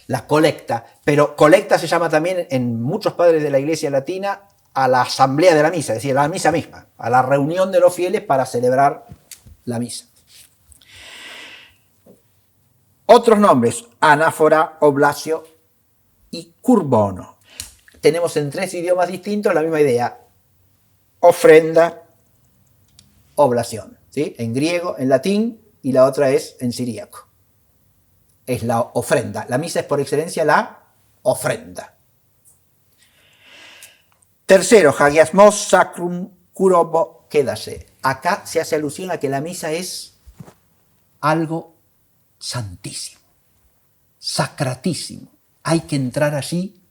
La colecta. Pero colecta se llama también en muchos padres de la iglesia latina a la asamblea de la misa, es decir, a la misa misma, a la reunión de los fieles para celebrar la misa. Otros nombres, anáfora, oblatio y curbono. Tenemos en 3 idiomas distintos la misma idea. Ofrenda, oblación, ¿sí? En griego, en latín, y la otra es en siríaco. Es la ofrenda. La misa es por excelencia la ofrenda. Tercero, hagiasmos sacrum curobo quédase. Acá se hace alusión a que la misa es algo santísimo, sacratísimo. Hay que entrar allí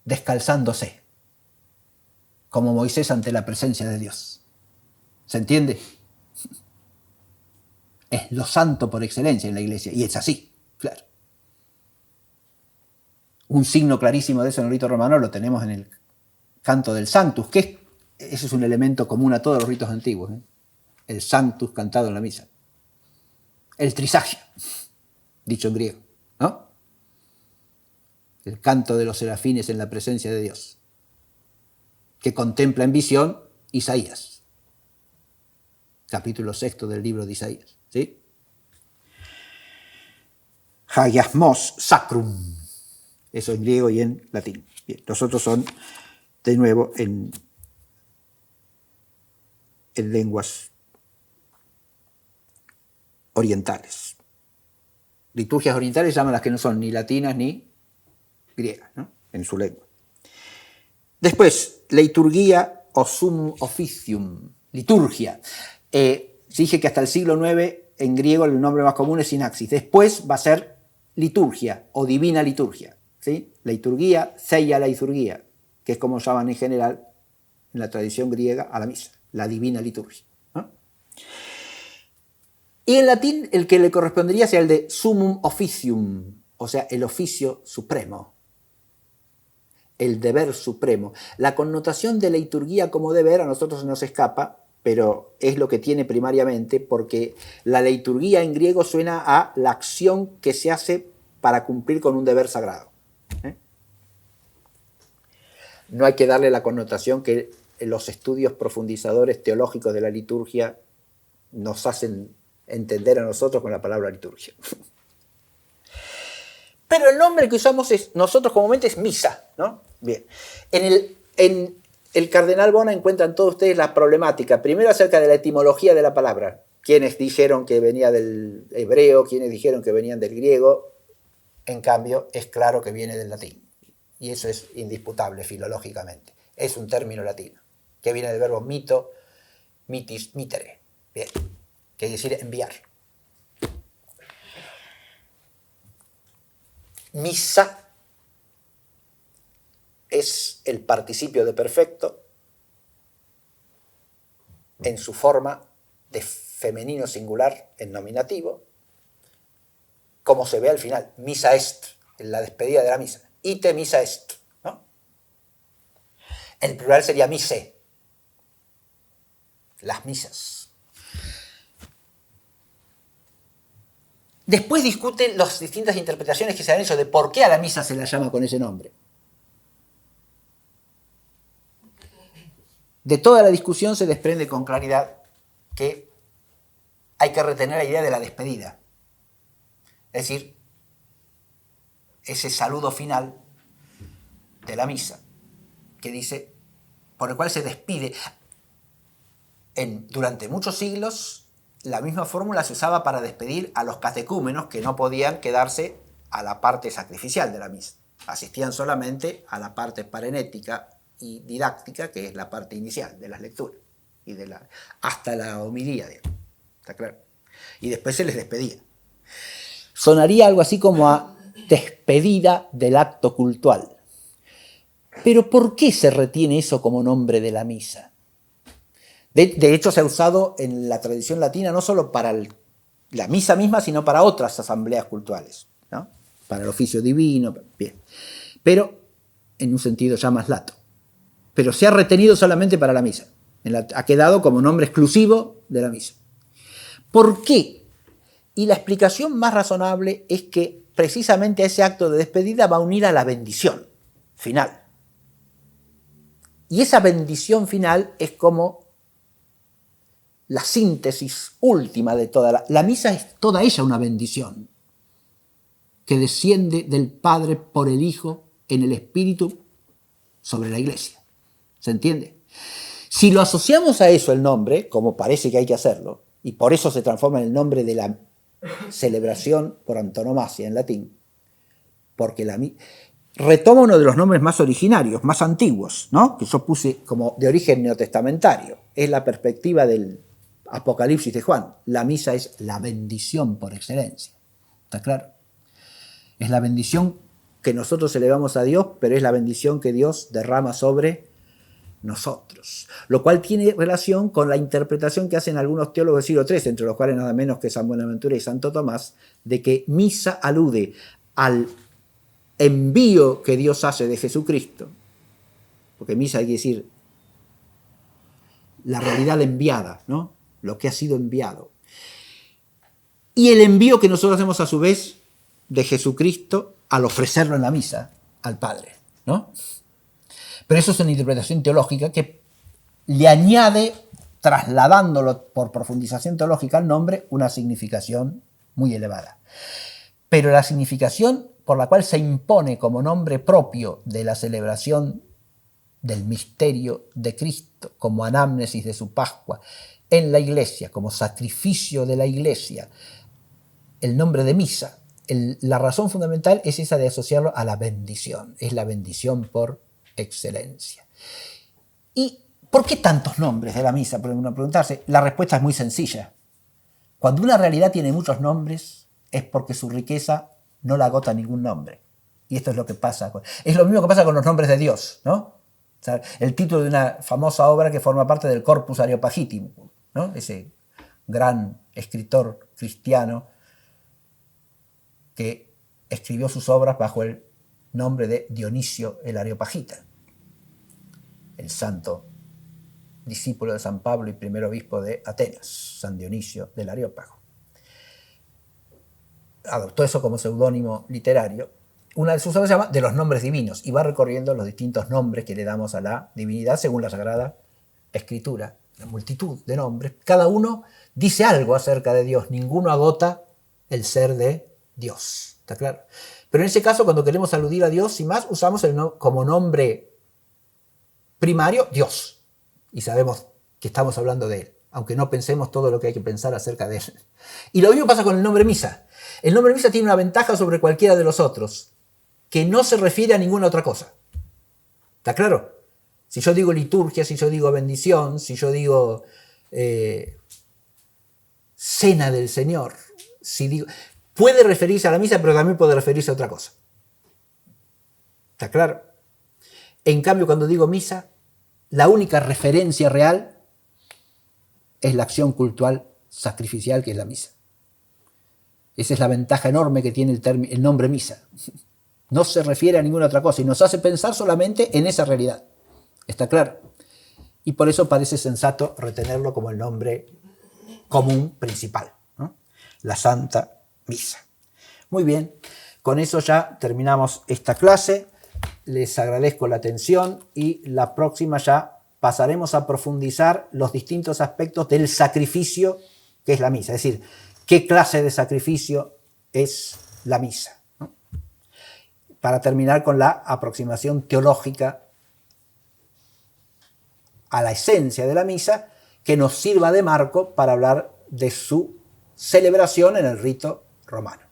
descalzándose, como Moisés ante la presencia de Dios. ¿Se entiende? Es lo santo por excelencia en la iglesia, y es así, claro. Un signo clarísimo de eso en el rito romano lo tenemos en el canto del Sanctus, que ese es un elemento común a todos los ritos antiguos, ¿eh? El Sanctus cantado en la misa. El trisagia, dicho en griego, ¿no? El canto de los serafines en la presencia de Dios, que contempla en visión Isaías, capítulo 6 del libro de Isaías, ¿sí? Hagiasmos sacrum, eso en griego y en latín. Bien, los otros son, de nuevo, en lenguas orientales. Liturgias orientales llaman las que no son ni latinas ni griegas, ¿no? En su lengua. Después, liturgia o sum officium, liturgia. Dije que hasta el siglo IX en griego el nombre más común es sinaxis. Después va a ser liturgia o divina liturgia, ¿sí? Liturgia, theia liturgia, que es como llaman en general en la tradición griega a la misa, la divina liturgia, ¿no? Y en latín el que le correspondería sería el de summum officium, o sea, el oficio supremo, el deber supremo. La connotación de liturgia como deber a nosotros se nos escapa, pero es lo que tiene primariamente, porque la liturgia en griego suena a la acción que se hace para cumplir con un deber sagrado. No hay que darle la connotación que los estudios profundizadores teológicos de la liturgia nos hacen entender a nosotros con la palabra liturgia. Pero el nombre que usamos nosotros comúnmente es misa, ¿no? Bien. En el cardenal Bona encuentran todos ustedes la problemática, primero acerca de la etimología de la palabra. Quienes dijeron que venía del hebreo, quienes dijeron que venían del griego. En cambio, es claro que viene del latín. Y eso es indisputable filológicamente. Es un término latino, que viene del verbo mito, mitis, mitere. Bien. Quiere decir enviar. Misa es el participio de perfecto en su forma de femenino singular en nominativo, como se ve al final, misa est, en la despedida de la misa, ite misa est, ¿no? El plural sería mise, las misas. Después discuten las distintas interpretaciones que se han hecho de por qué a la misa se la llama con ese nombre. De toda la discusión se desprende con claridad que hay que retener la idea de la despedida. Es decir, ese saludo final de la misa, que dice, por el cual se despide. Durante muchos siglos, la misma fórmula se usaba para despedir a los catecúmenos que no podían quedarse a la parte sacrificial de la misa. Asistían solamente a la parte parenética y didáctica, que es la parte inicial de las lecturas, y hasta la homilía, digamos. ¿Está claro? Y después se les despedía. Sonaría algo así como a despedida del acto cultual. Pero ¿por qué se retiene eso como nombre de la misa? De hecho, se ha usado en la tradición latina no solo para la misa misma, sino para otras asambleas cultuales, ¿no? Para el oficio divino, bien. Pero en un sentido ya más lato. Pero se ha retenido solamente para la misa. Ha quedado como nombre exclusivo de la misa. ¿Por qué? Y la explicación más razonable es que precisamente ese acto de despedida va a unir a la bendición final. Y esa bendición final es como la síntesis última de toda la misa es toda ella una bendición que desciende del Padre por el Hijo en el Espíritu sobre la Iglesia. ¿Se entiende? Si lo asociamos a eso el nombre, como parece que hay que hacerlo, y por eso se transforma en el nombre de la celebración por antonomasia en latín, porque retoma uno de los nombres más originarios, más antiguos, ¿no? Que yo puse como de origen neotestamentario. Es la perspectiva del Apocalipsis de Juan. La misa es la bendición por excelencia. ¿Está claro? Es la bendición que nosotros elevamos a Dios, pero es la bendición que Dios derrama sobre nosotros. Lo cual tiene relación con la interpretación que hacen algunos teólogos del siglo III, entre los cuales nada menos que San Buenaventura y Santo Tomás, de que misa alude al envío que Dios hace de Jesucristo, porque misa quiere decir la realidad enviada, ¿no? Lo que ha sido enviado. Y el envío que nosotros hacemos a su vez de Jesucristo al ofrecerlo en la misa al Padre, ¿no? Pero eso es una interpretación teológica que le añade, trasladándolo por profundización teológica al nombre, una significación muy elevada. Pero la significación por la cual se impone como nombre propio de la celebración del misterio de Cristo, como anamnesis de su Pascua, en la Iglesia, como sacrificio de la Iglesia, el nombre de misa, la razón fundamental es esa de asociarlo a la bendición, es la bendición por excelencia. ¿Y por qué tantos nombres de la misa? Puede uno preguntarse. La respuesta es muy sencilla. Cuando una realidad tiene muchos nombres, es porque su riqueza no la agota ningún nombre. Y esto es lo que pasa. Es lo mismo que pasa con los nombres de Dios, ¿no? O sea, el título de una famosa obra que forma parte del Corpus Areopagitum, ¿no? Ese gran escritor cristiano que escribió sus obras bajo el nombre de Dionisio el Areopagita, el santo discípulo de San Pablo y primer obispo de Atenas, San Dionisio del Areópago. Adoptó eso como seudónimo literario. Una de sus obras se llama De los nombres divinos y va recorriendo los distintos nombres que le damos a la divinidad según la Sagrada escritura, la multitud de nombres, cada uno dice algo acerca de Dios, ninguno agota el ser de Dios, ¿está claro? Pero en ese caso, cuando queremos aludir a Dios, sin más, usamos como nombre primario Dios, y sabemos que estamos hablando de Él, aunque no pensemos todo lo que hay que pensar acerca de Él. Y lo mismo pasa con el nombre misa. El nombre misa tiene una ventaja sobre cualquiera de los otros, que no se refiere a ninguna otra cosa. ¿Está claro? Si yo digo liturgia, si yo digo bendición, si yo digo cena del Señor, si digo, puede referirse a la misa, pero también puede referirse a otra cosa. ¿Está claro? En cambio, cuando digo misa, la única referencia real es la acción cultural sacrificial que es la misa. Esa es la ventaja enorme que tiene el nombre misa. No se refiere a ninguna otra cosa y nos hace pensar solamente en esa realidad. ¿Está claro? Y por eso parece sensato retenerlo como el nombre común principal, ¿no? La Santa Misa. Muy bien, con eso ya terminamos esta clase. Les agradezco la atención y la próxima ya pasaremos a profundizar los distintos aspectos del sacrificio que es la misa. Es decir, qué clase de sacrificio es la misa, ¿no? Para terminar con la aproximación teológica a la esencia de la misa, que nos sirva de marco para hablar de su celebración en el rito romano.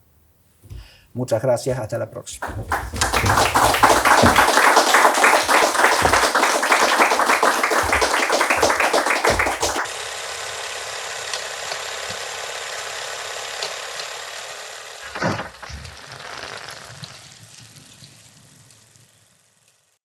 Muchas gracias, hasta la próxima.